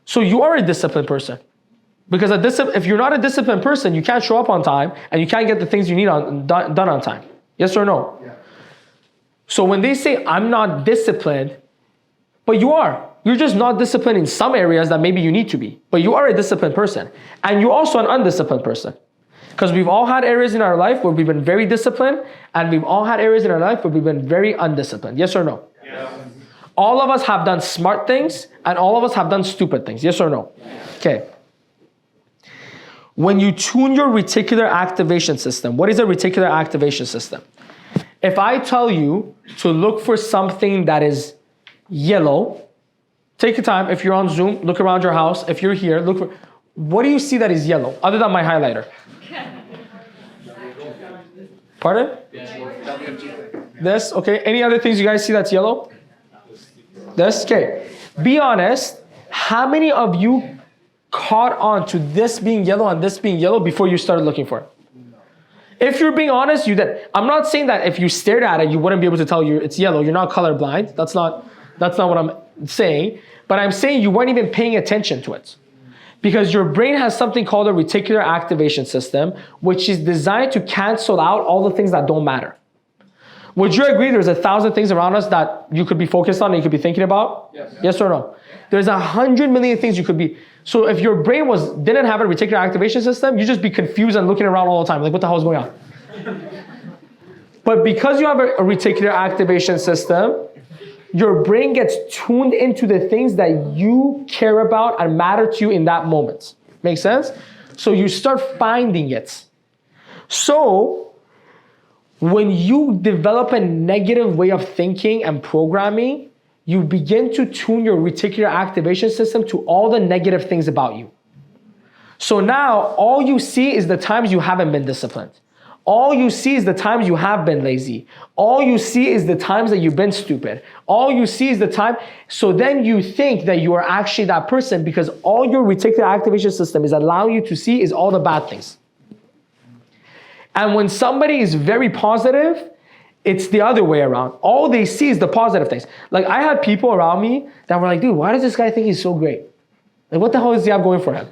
So you are a disciplined person. Because if you're not a disciplined person, you can't show up on time and you can't get the things you need done on time. Yes or no? Yeah. So when they say, I'm not disciplined, but you are. You're just not disciplined in some areas that maybe you need to be. But you are a disciplined person. And you're also an undisciplined person. Because we've all had areas in our life where we've been very disciplined, and we've all had areas in our life where we've been very undisciplined. Yes or no? Yes. All of us have done smart things and all of us have done stupid things. Yes or no? Okay. When you tune your reticular activation system, what is a reticular activation system? If I tell you to look for something that is yellow, take your time. If you're on Zoom, look around your house. If you're here, look for, what do you see that is yellow other than my highlighter? Pardon? This, okay. Any other things you guys see that's yellow? This, okay. Be honest, how many of you caught on to this being yellow and this being yellow before you started looking for it? If you're being honest, you did. I'm not saying that if you stared at it, you wouldn't be able to tell you it's yellow. You're not colorblind. That's not what I'm saying. But I'm saying you weren't even paying attention to it. Because your brain has something called a reticular activation system, which is designed to cancel out all the things that don't matter. Would you agree there's 1,000 things around us that you could be focused on and you could be thinking about? Yes. Yes or no? There's 100 million things you could be. So if your brain didn't have a reticular activation system, you'd just be confused and looking around all the time. Like, what the hell is going on? But because you have a reticular activation system, your brain gets tuned into the things that you care about and matter to you in that moment. Make sense? So you start finding it. So when you develop a negative way of thinking and programming, you begin to tune your reticular activation system to all the negative things about you. So now all you see is the times you haven't been disciplined. All you see is the times you have been lazy. All you see is the times that you've been stupid. All you see is the time. So then you think that you are actually that person because all your reticular activation system is allowing you to see is all the bad things. And when somebody is very positive, it's the other way around. All they see is the positive things. Like I had people around me that were like, dude, why does this guy think he's so great? Like what the hell does he have going for him?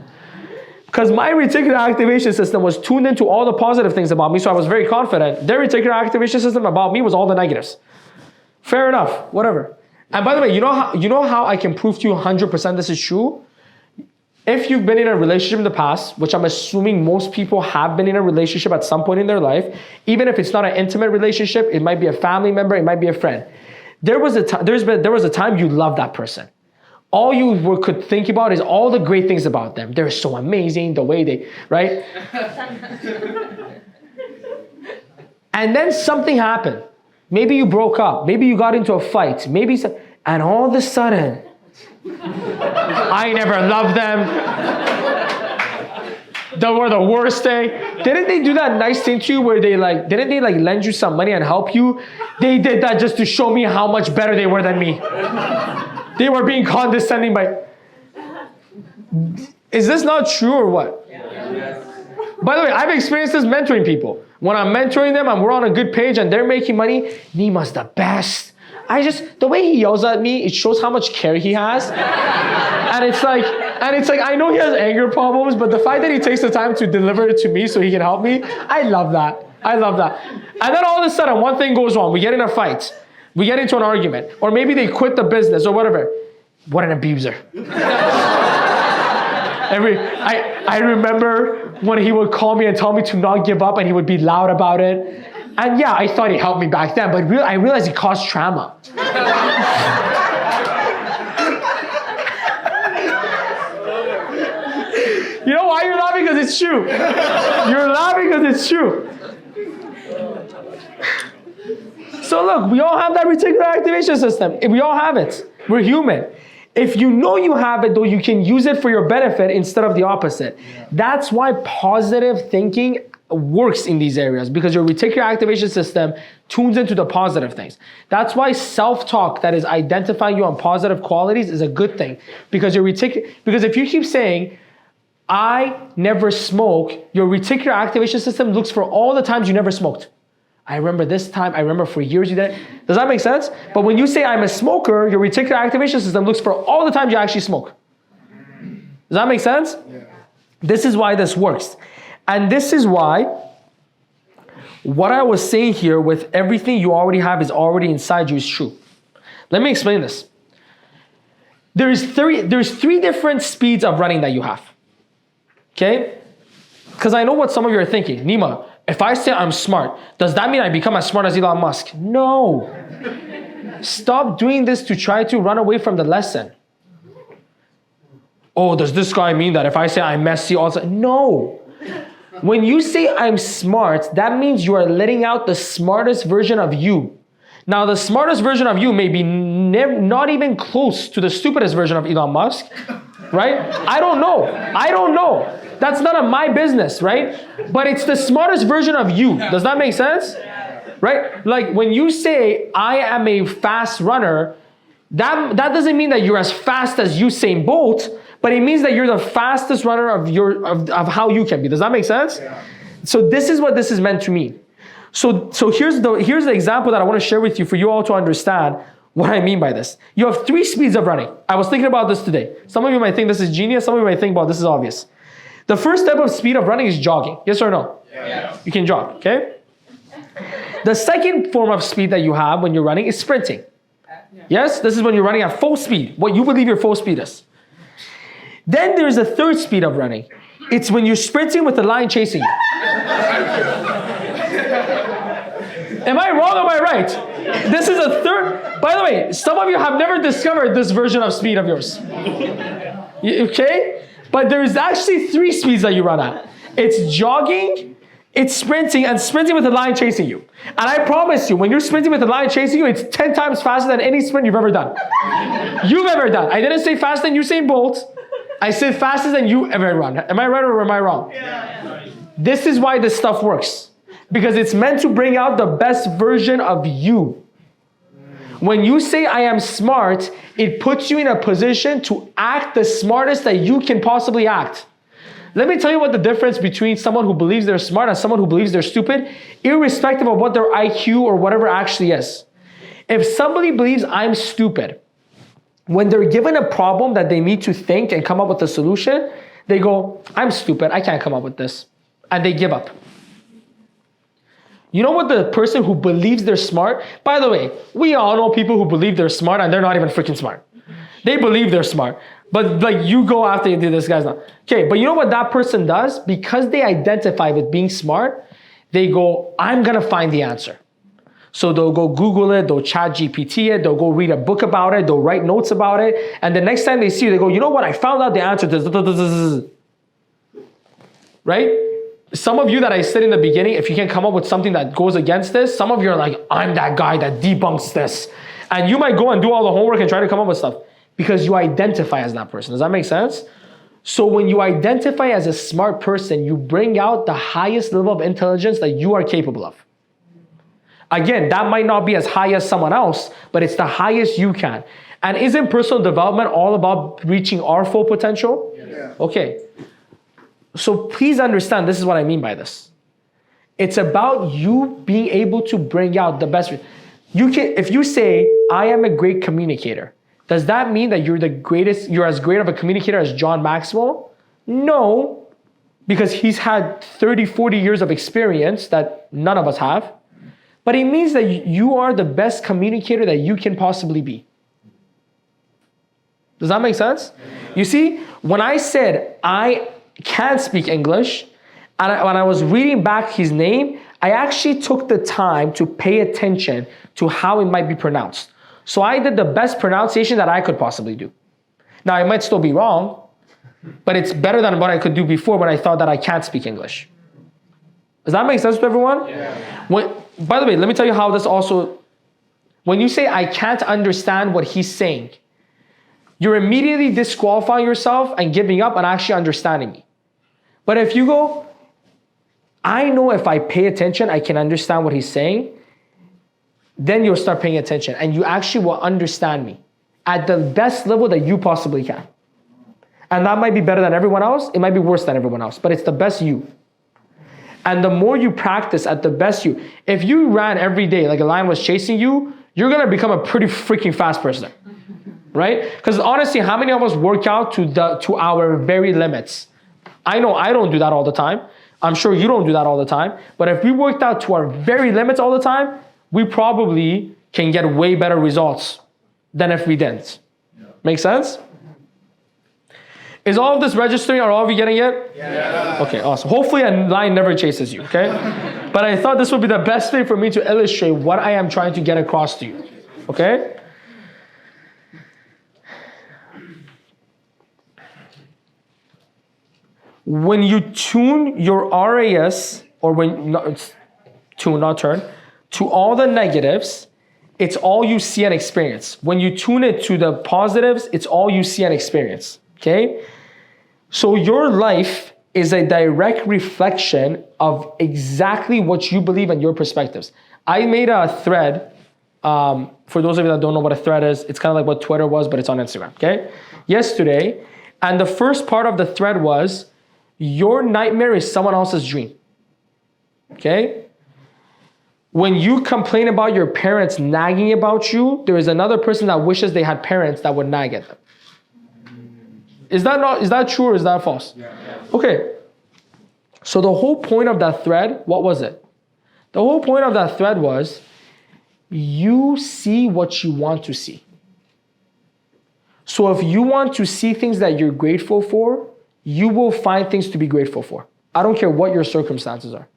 Because my reticular activation system was tuned into all the positive things about me, so I was very confident. Their reticular activation system about me was all the negatives. Fair enough, whatever. And by the way, you know how I can prove to you 100% this is true? If you've been in a relationship in the past, which I'm assuming most people have been in a relationship at some point in their life, even if it's not an intimate relationship, it might be a family member, it might be a friend. There was a time you loved that person. All you could think about is all the great things about them. They're so amazing, the way they, right? And then something happened. Maybe you broke up. Maybe you got into a fight. And all of a sudden, I never loved them. They were the worst thing. Didn't they do that nice thing to you where didn't they lend you some money and help you? They did that just to show me how much better they were than me. They were being condescending by... Is this not true or what? Yes. By the way, I've experienced this mentoring people. When I'm mentoring them and we're on a good page and they're making money, Nima's the best. The way he yells at me, it shows how much care he has. And it's like, I know he has anger problems, but the fact that he takes the time to deliver it to me so he can help me, I love that. And then all of a sudden, one thing goes wrong. We get in a fight. We get into an argument. Or maybe they quit the business or whatever. What an abuser. I remember when he would call me and tell me to not give up and he would be loud about it. And yeah, I thought he helped me back then, but I realized it caused trauma. You know why you're laughing? Because it's true. You're laughing because it's true. So look, we all have that reticular activation system. We all have it. We're human. If you know you have it, though, you can use it for your benefit instead of the opposite. Yeah. That's why positive thinking works in these areas, because your reticular activation system tunes into the positive things. That's why self-talk that is identifying you on positive qualities is a good thing. Because because if you keep saying, I never smoke, your reticular activation system looks for all the times you never smoked. I remember this time, I remember for years you did it. Does that make sense? But when you say I'm a smoker, your reticular activation system looks for all the times you actually smoke. Does that make sense? Yeah. This is why this works. And this is why what I was saying here with everything you already have is already inside you is true. Let me explain this. There's three different speeds of running that you have. Okay? Because I know what some of you are thinking. Nima, if I say I'm smart, does that mean I become as smart as Elon Musk? No. Stop doing this to try to run away from the lesson. Oh, does this guy mean that if I say I'm messy also? No. When you say I'm smart, that means you are letting out the smartest version of you. Now, the smartest version of you may be not even close to the stupidest version of Elon Musk, right? I don't know. That's none of my business, right? But it's the smartest version of you. Does that make sense? Right? Like when you say, I am a fast runner, that doesn't mean that you're as fast as Usain Bolt, but it means that you're the fastest runner of how you can be. Does that make sense? Yeah. So this is what this is meant to mean. So here's the example that I want to share with you for you all to understand what I mean by this. You have 3 speeds of running. I was thinking about this today. Some of you might think this is genius. Some of you might think, well, this is obvious. The first type of speed of running is jogging. Yes or no? Yeah. You can jog, okay? The second form of speed that you have when you're running is sprinting. Yes, this is when you're running at full speed, what you believe your full speed is. Then there's a third speed of running. It's when you're sprinting with the lion chasing you. Am I wrong or am I right? This is a third. By the way, some of you have never discovered this version of speed of yours. Okay? But there's actually 3 speeds that you run at. It's jogging, it's sprinting, and sprinting with the lion chasing you. And I promise you, when you're sprinting with the lion chasing you, it's 10 times faster than any sprint you've ever done. I didn't say faster than Usain Bolt. I said faster than you ever run. Am I right or am I wrong? Yeah. This is why this stuff works. Because it's meant to bring out the best version of you. When you say I am smart, it puts you in a position to act the smartest that you can possibly act. Let me tell you what the difference between someone who believes they're smart and someone who believes they're stupid, irrespective of what their IQ or whatever actually is. If somebody believes I'm stupid, when they're given a problem that they need to think and come up with a solution, they go, I'm stupid, I can't come up with this. And they give up. You know what the person who believes they're smart, by the way, we all know people who believe they're smart and they're not even freaking smart. They believe they're smart. But like you go after you do this guy's not. Okay, but you know what that person does? Because they identify with being smart, they go, I'm gonna find the answer. So they'll go Google it, they'll chat GPT it, they'll go read a book about it, they'll write notes about it, and the next time they see you, they go, you know what, I found out the answer to this. Right? Some of you that I said in the beginning, if you can come up with something that goes against this, some of you are like, I'm that guy that debunks this. And you might go and do all the homework and try to come up with stuff because you identify as that person. Does that make sense? So when you identify as a smart person, you bring out the highest level of intelligence that you are capable of. Again, that might not be as high as someone else, but it's the highest you can. And isn't personal development all about reaching our full potential? Yeah. Okay. So please understand, this is what I mean by this. It's about you being able to bring out the best. If you say, I am a great communicator, does that mean that you're as great of a communicator as John Maxwell? No, because he's had 30, 40 years of experience that none of us have. But it means that you are the best communicator that you can possibly be. Does that make sense? You see, when I said I can't speak English, and when I was reading back his name, I actually took the time to pay attention to how it might be pronounced. So I did the best pronunciation that I could possibly do. Now, it might still be wrong, but it's better than what I could do before when I thought that I can't speak English. Does that make sense to everyone? Yeah. By the way, let me tell you how this also, when you say I can't understand what he's saying, you're immediately disqualifying yourself and giving up on actually understanding me. But if you go, I know if I pay attention, I can understand what he's saying, then you'll start paying attention and you actually will understand me at the best level that you possibly can. And that might be better than everyone else. It might be worse than everyone else, but it's the best you. And the more you practice at the best you, if you ran every day like a lion was chasing you, you're gonna become a pretty freaking fast person, right? Because honestly, how many of us work out to our very limits? I know I don't do that all the time. I'm sure you don't do that all the time. But if we worked out to our very limits all the time, we probably can get way better results than if we didn't. Yeah. Make sense? Is all of this registering? Are all of you getting it? Yeah. Okay, awesome. Hopefully a lion never chases you, okay? But I thought this would be the best way for me to illustrate what I am trying to get across to you. okay? When you tune your RAS, or when, no, it's tune, not turn, to all the negatives, it's all you see and experience. When you tune it to the positives, it's all you see and experience, okay? So your life is a direct reflection of exactly what you believe and your perspectives. I made a thread, for those of you that don't know what a thread is, it's kind of like what Twitter was, but it's on Instagram, okay? Yesterday, and the first part of the thread was, your nightmare is someone else's dream, okay? When you complain about your parents nagging about you, there is another person that wishes they had parents that would nag at them. Is that true or is that false? Yeah. Okay. So the whole point of that thread, what was it? The whole point of that thread was, you see what you want to see. So if you want to see things that you're grateful for, you will find things to be grateful for. I don't care what your circumstances are.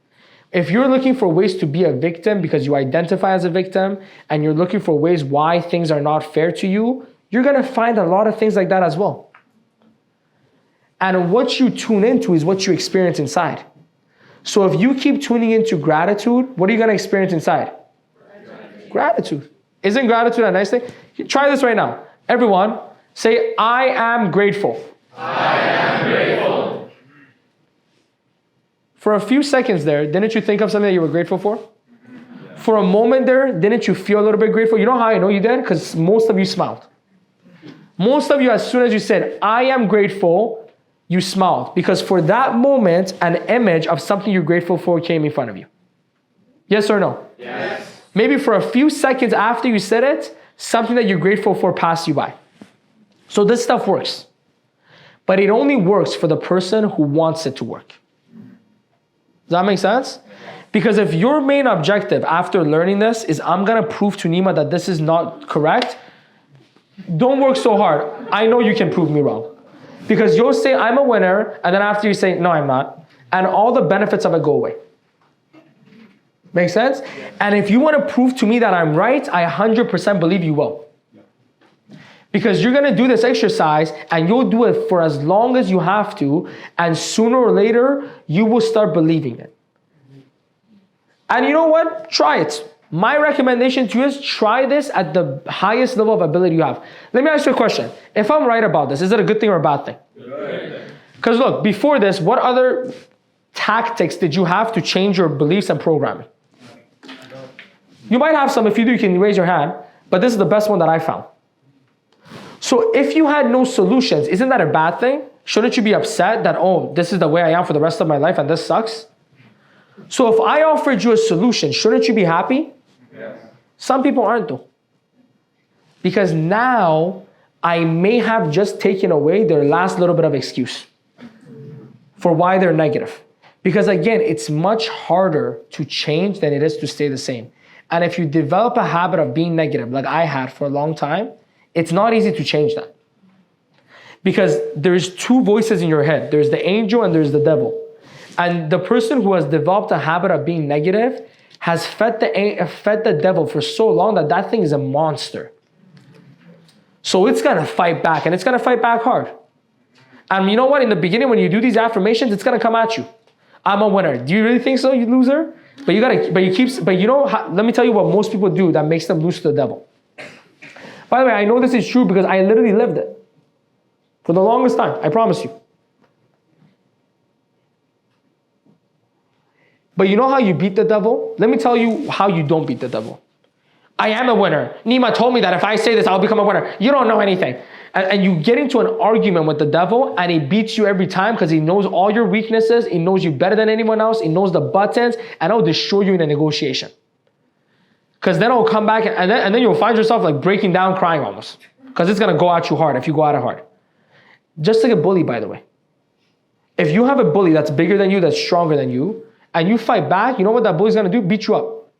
If you're looking for ways to be a victim because you identify as a victim and you're looking for ways why things are not fair to you, you're gonna find a lot of things like that as well. And what you tune into is what you experience inside. So if you keep tuning into gratitude, what are you gonna experience inside? Gratitude. Isn't gratitude a nice thing? Try this right now. Everyone, say, I am grateful. I am grateful. For a few seconds there, didn't you think of something that you were grateful for? For a moment there, didn't you feel a little bit grateful? You know how I know you did? Because most of you smiled. Most of you, as soon as you said, I am grateful, you smiled. Because for that moment, an image of something you're grateful for came in front of you. Yes or no? Yes. Maybe for a few seconds after you said it, something that you're grateful for passed you by. So this stuff works. But it only works for the person who wants it to work. Does that make sense? Because if your main objective after learning this is, I'm gonna prove to Nima that this is not correct, don't work so hard. I know you can prove me wrong. Because you'll say, I'm a winner, and then after you say, no, I'm not, and all the benefits of it go away. Make sense? And if you wanna prove to me that I'm right, I 100% believe you will. Because you're gonna do this exercise and you'll do it for as long as you have to, and sooner or later, you will start believing it. And you know what? Try it. My recommendation to you is try this at the highest level of ability you have. Let me ask you a question. If I'm right about this, is it a good thing or a bad thing? Because look, before this, what other tactics did you have to change your beliefs and programming? You might have some. If you do, you can raise your hand. But this is the best one that I found. So if you had no solutions, isn't that a bad thing? Shouldn't you be upset that, oh, this is the way I am for the rest of my life and this sucks? So if I offered you a solution, shouldn't you be happy? Yes. Some people aren't though. Because now I may have just taken away their last little bit of excuse for why they're negative. Because again, it's much harder to change than it is to stay the same. And if you develop a habit of being negative, like I had for a long time, it's not easy to change that. Because there's two voices in your head. There's the angel and there's the devil. And the person who has developed a habit of being negative has fed the devil for so long that that thing is a monster. So it's gonna fight back, and it's gonna fight back hard. And you know what? In the beginning, when you do these affirmations, it's gonna come at you. I'm a winner. Do you really think so, you loser? But you know, let me tell you what most people do that makes them lose to the devil. By the way, I know this is true because I literally lived it for the longest time, I promise you. But you know how you beat the devil? Let me tell you how you don't beat the devil. I am a winner. Nima told me that if I say this, I'll become a winner. You don't know anything. And you get into an argument with the devil and he beats you every time because he knows all your weaknesses. He knows you better than anyone else. He knows the buttons, and he'll destroy you in a negotiation. Because then it'll come back and then you'll find yourself like breaking down, crying almost. Because it's going to go at you hard if you go at it hard. Just like a bully, by the way. If you have a bully that's bigger than you, that's stronger than you, and you fight back, you know what that bully's going to do? Beat you up.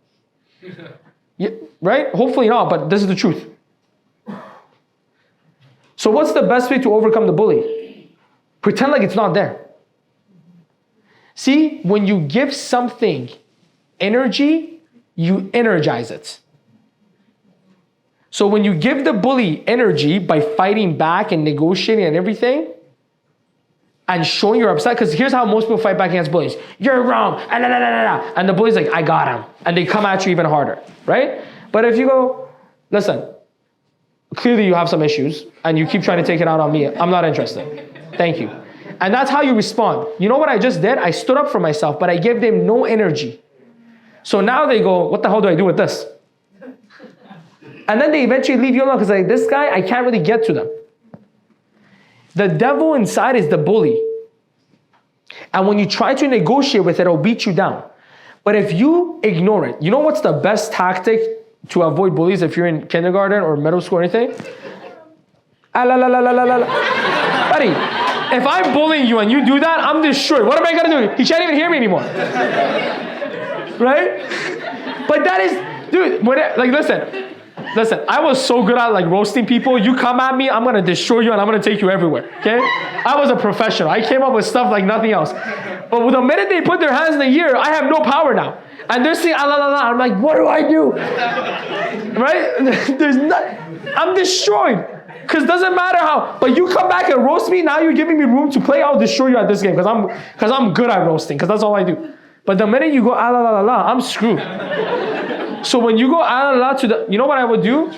Yeah, right? Hopefully not, but this is the truth. So what's the best way to overcome the bully? Pretend like it's not there. See, when you give something energy, you energize it. So when you give the bully energy by fighting back and negotiating and everything, and showing you're upset, because here's how most people fight back against bullies. You're wrong, and the bully's like, I got him. And they come at you even harder, right? But if you go, listen, clearly you have some issues, and you keep trying to take it out on me, I'm not interested. Thank you. And that's how you respond. You know what I just did? I stood up for myself, but I gave them no energy. So now they go, what the hell do I do with this? And then they eventually leave you alone, because like, this guy, I can't really get to them. The devil inside is the bully. And when you try to negotiate with it, it'll beat you down. But if you ignore it, you know what's the best tactic to avoid bullies if you're in kindergarten or middle school or anything? Buddy, if I'm bullying you and you do that, I'm destroyed. What am I gonna do? He can't even hear me anymore. Right? But that is, dude, listen, I was so good at like roasting people. You come at me, I'm gonna destroy you and I'm gonna take you everywhere, okay? I was a professional. I came up with stuff like nothing else. But the minute they put their hands in the ear, I have no power now. And they're saying, I'm like, what do I do? Right? I'm destroyed. Because it doesn't matter how, but you come back and roast me, now you're giving me room to play, I'll destroy you at this game because I'm good at roasting, because that's all I do. But the minute you go, I'm screwed. So when you go, to the, you know what I would do?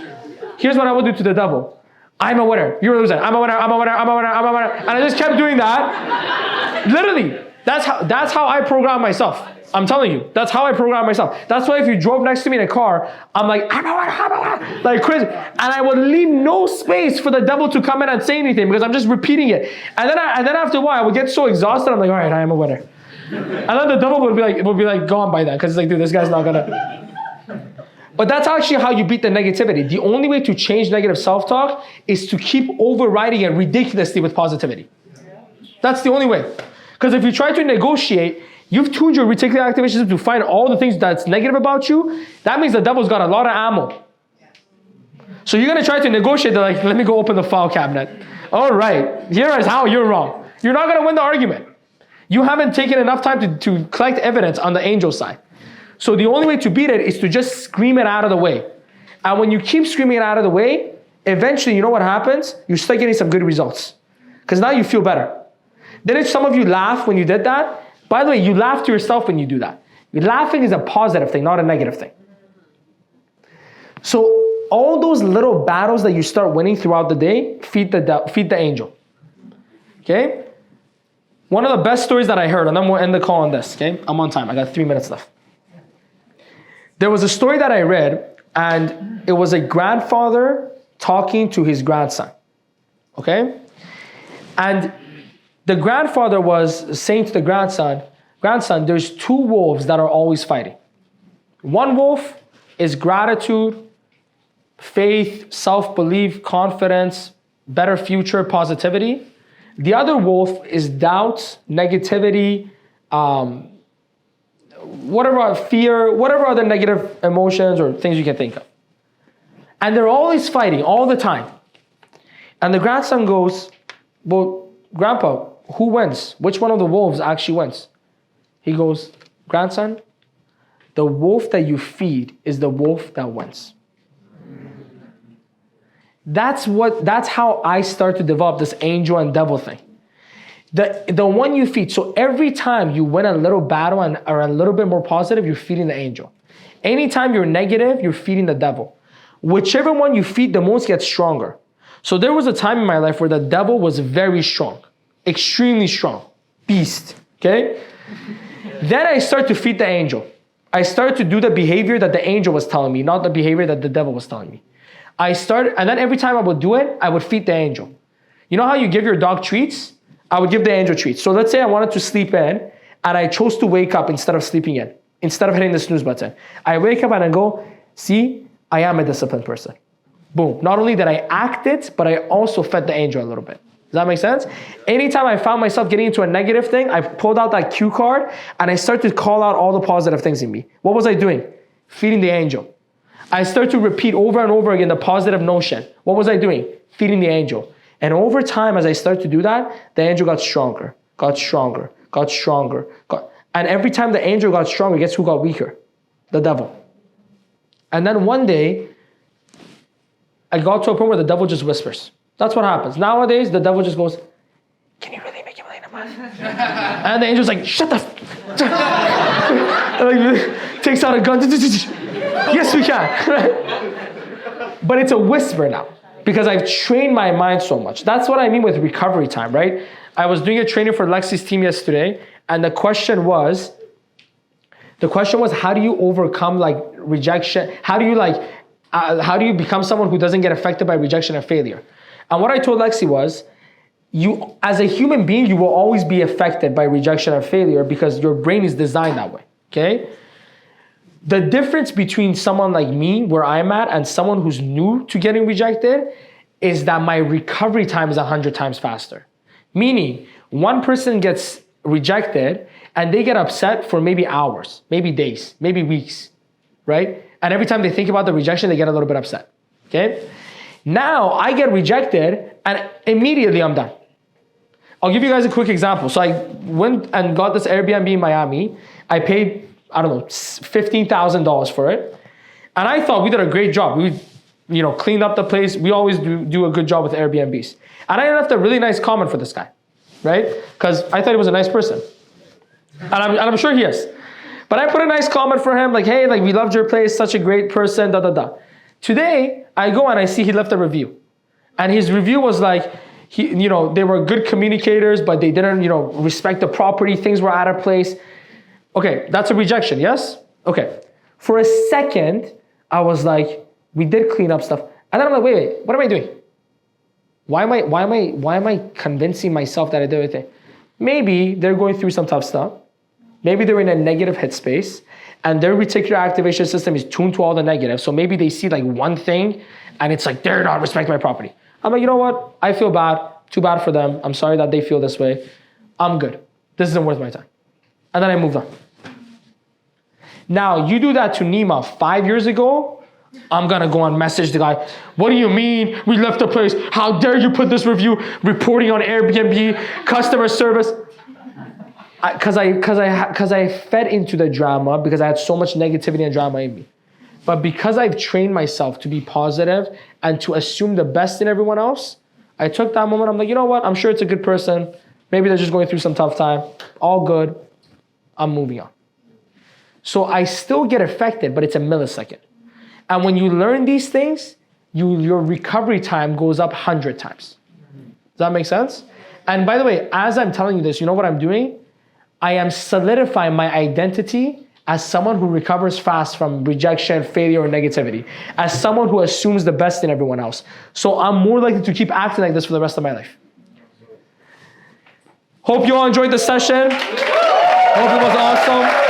Here's what I would do to the devil. I'm a winner, you're a loser, I'm a winner. And I just kept doing that. Literally, that's how I program myself. I'm telling you, that's how I program myself. That's why if you drove next to me in a car, I'm like, like crazy. And I would leave no space for the devil to come in and say anything because I'm just repeating it. And then after a while, I would get so exhausted, I'm like, all right, I am a winner. And then the devil would be like gone by then, because it's like, dude, this guy's not gonna. But that's actually how you beat the negativity. The only way to change negative self-talk is to keep overriding it ridiculously with positivity. That's the only way. Because if you try to negotiate, you've tuned your reticular activation to find all the things that's negative about you. That means the devil's got a lot of ammo. So you're gonna try to negotiate. They're like, let me go open the file cabinet. All right, here is how you're wrong. You're not gonna win the argument. You haven't taken enough time to collect evidence on the angel side. So the only way to beat it is to just scream it out of the way. And when you keep screaming it out of the way, eventually, you know what happens? You start getting some good results. Because now you feel better. Then if some of you laugh when you did that, by the way, you laugh to yourself when you do that. Laughing is a positive thing, not a negative thing. So all those little battles that you start winning throughout the day, feed the angel. Okay? One of the best stories that I heard, and then we'll end the call on this, okay? I'm on time, I got 3 minutes left. There was a story that I read, and it was a grandfather talking to his grandson, okay? And the grandfather was saying to the grandson, there's two wolves that are always fighting. One wolf is gratitude, faith, self-belief, confidence, better future, positivity. The other wolf is doubt, negativity, whatever, fear, whatever other negative emotions or things you can think of. And they're always fighting all the time. And the grandson goes, well, Grandpa, who wins? Which one of the wolves actually wins? He goes, grandson, the wolf that you feed is the wolf that wins. That's how I start to develop this angel and devil thing. The one you feed. So every time you win a little battle and are a little bit more positive, you're feeding the angel. Anytime you're negative, you're feeding the devil. Whichever one you feed the most gets stronger. So there was a time in my life where the devil was very strong, extremely strong, beast, okay? Then I start to feed the angel. I started to do the behavior that the angel was telling me, not the behavior that the devil was telling me. And then every time I would do it, I would feed the angel. You know how you give your dog treats? I would give the angel treats. So let's say I wanted to sleep in, and I chose to wake up instead of sleeping in, instead of hitting the snooze button. I wake up and I go, see, I am a disciplined person. Boom. Not only did I act it, but I also fed the angel a little bit. Does that make sense? Anytime I found myself getting into a negative thing, I pulled out that cue card and I started to call out all the positive things in me. What was I doing? Feeding the angel. I started to repeat over and over again the positive notion. What was I doing? Feeding the angel. And over time, as I started to do that, the angel got stronger, got stronger, got stronger. And every time the angel got stronger, guess who got weaker? The devil. And then one day, I got to a point where the devil just whispers. That's what happens. Nowadays, the devil just goes, can you really make $1 million a month? And the angel's like, shut the like, takes out a gun. Yes, we can. But it's a whisper now because I've trained my mind so much. That's what I mean with recovery time, right? I was doing a training for Lexi's team yesterday, and the question was, how do you overcome like rejection? How do you become someone who doesn't get affected by rejection and failure? And what I told Lexi was, you, as a human being, you will always be affected by rejection and failure because your brain is designed that way, okay? The difference between someone like me, where I'm at, and someone who's new to getting rejected is that my recovery time is 100 times faster. Meaning, one person gets rejected and they get upset for maybe hours, maybe days, maybe weeks, right? And every time they think about the rejection, they get a little bit upset, okay? Now, I get rejected and immediately I'm done. I'll give you guys a quick example. So I went and got this Airbnb in Miami. I paid, I don't know, $15,000 for it. And I thought we did a great job. We, cleaned up the place. We always do a good job with Airbnbs. And I left a really nice comment for this guy, right? Because I thought he was a nice person. And I'm sure he is. But I put a nice comment for him, like, hey, like, we loved your place, such a great person, da, da, da. Today, I go and I see he left a review. And his review was like, they were good communicators, but they didn't, respect the property. Things were out of place. Okay, that's a rejection, yes? Okay. For a second, I was like, we did clean up stuff. And then I'm like, wait, what am I doing? Why am I convincing myself that I did everything? Maybe they're going through some tough stuff. Maybe they're in a negative headspace and their reticular activation system is tuned to all the negative. So maybe they see like one thing and it's like, they're not respecting my property. I'm like, you know what? I feel bad. Too bad for them. I'm sorry that they feel this way. I'm good. This isn't worth my time. And then I moved on. Now, you do that to Nima 5 years ago, I'm gonna go and message the guy. What do you mean we left the place? How dare you put this review reporting on Airbnb, customer service? Because I fed into the drama because I had so much negativity and drama in me. But because I've trained myself to be positive and to assume the best in everyone else, I took that moment. I'm like, you know what? I'm sure it's a good person. Maybe they're just going through some tough time. All good. I'm moving on. So I still get affected, but it's a millisecond. And when you learn these things, your recovery time goes up 100 times. Does that make sense? And by the way, as I'm telling you this, you know what I'm doing? I am solidifying my identity as someone who recovers fast from rejection, failure, or negativity. As someone who assumes the best in everyone else. So I'm more likely to keep acting like this for the rest of my life. Hope you all enjoyed the session. Hope it was awesome.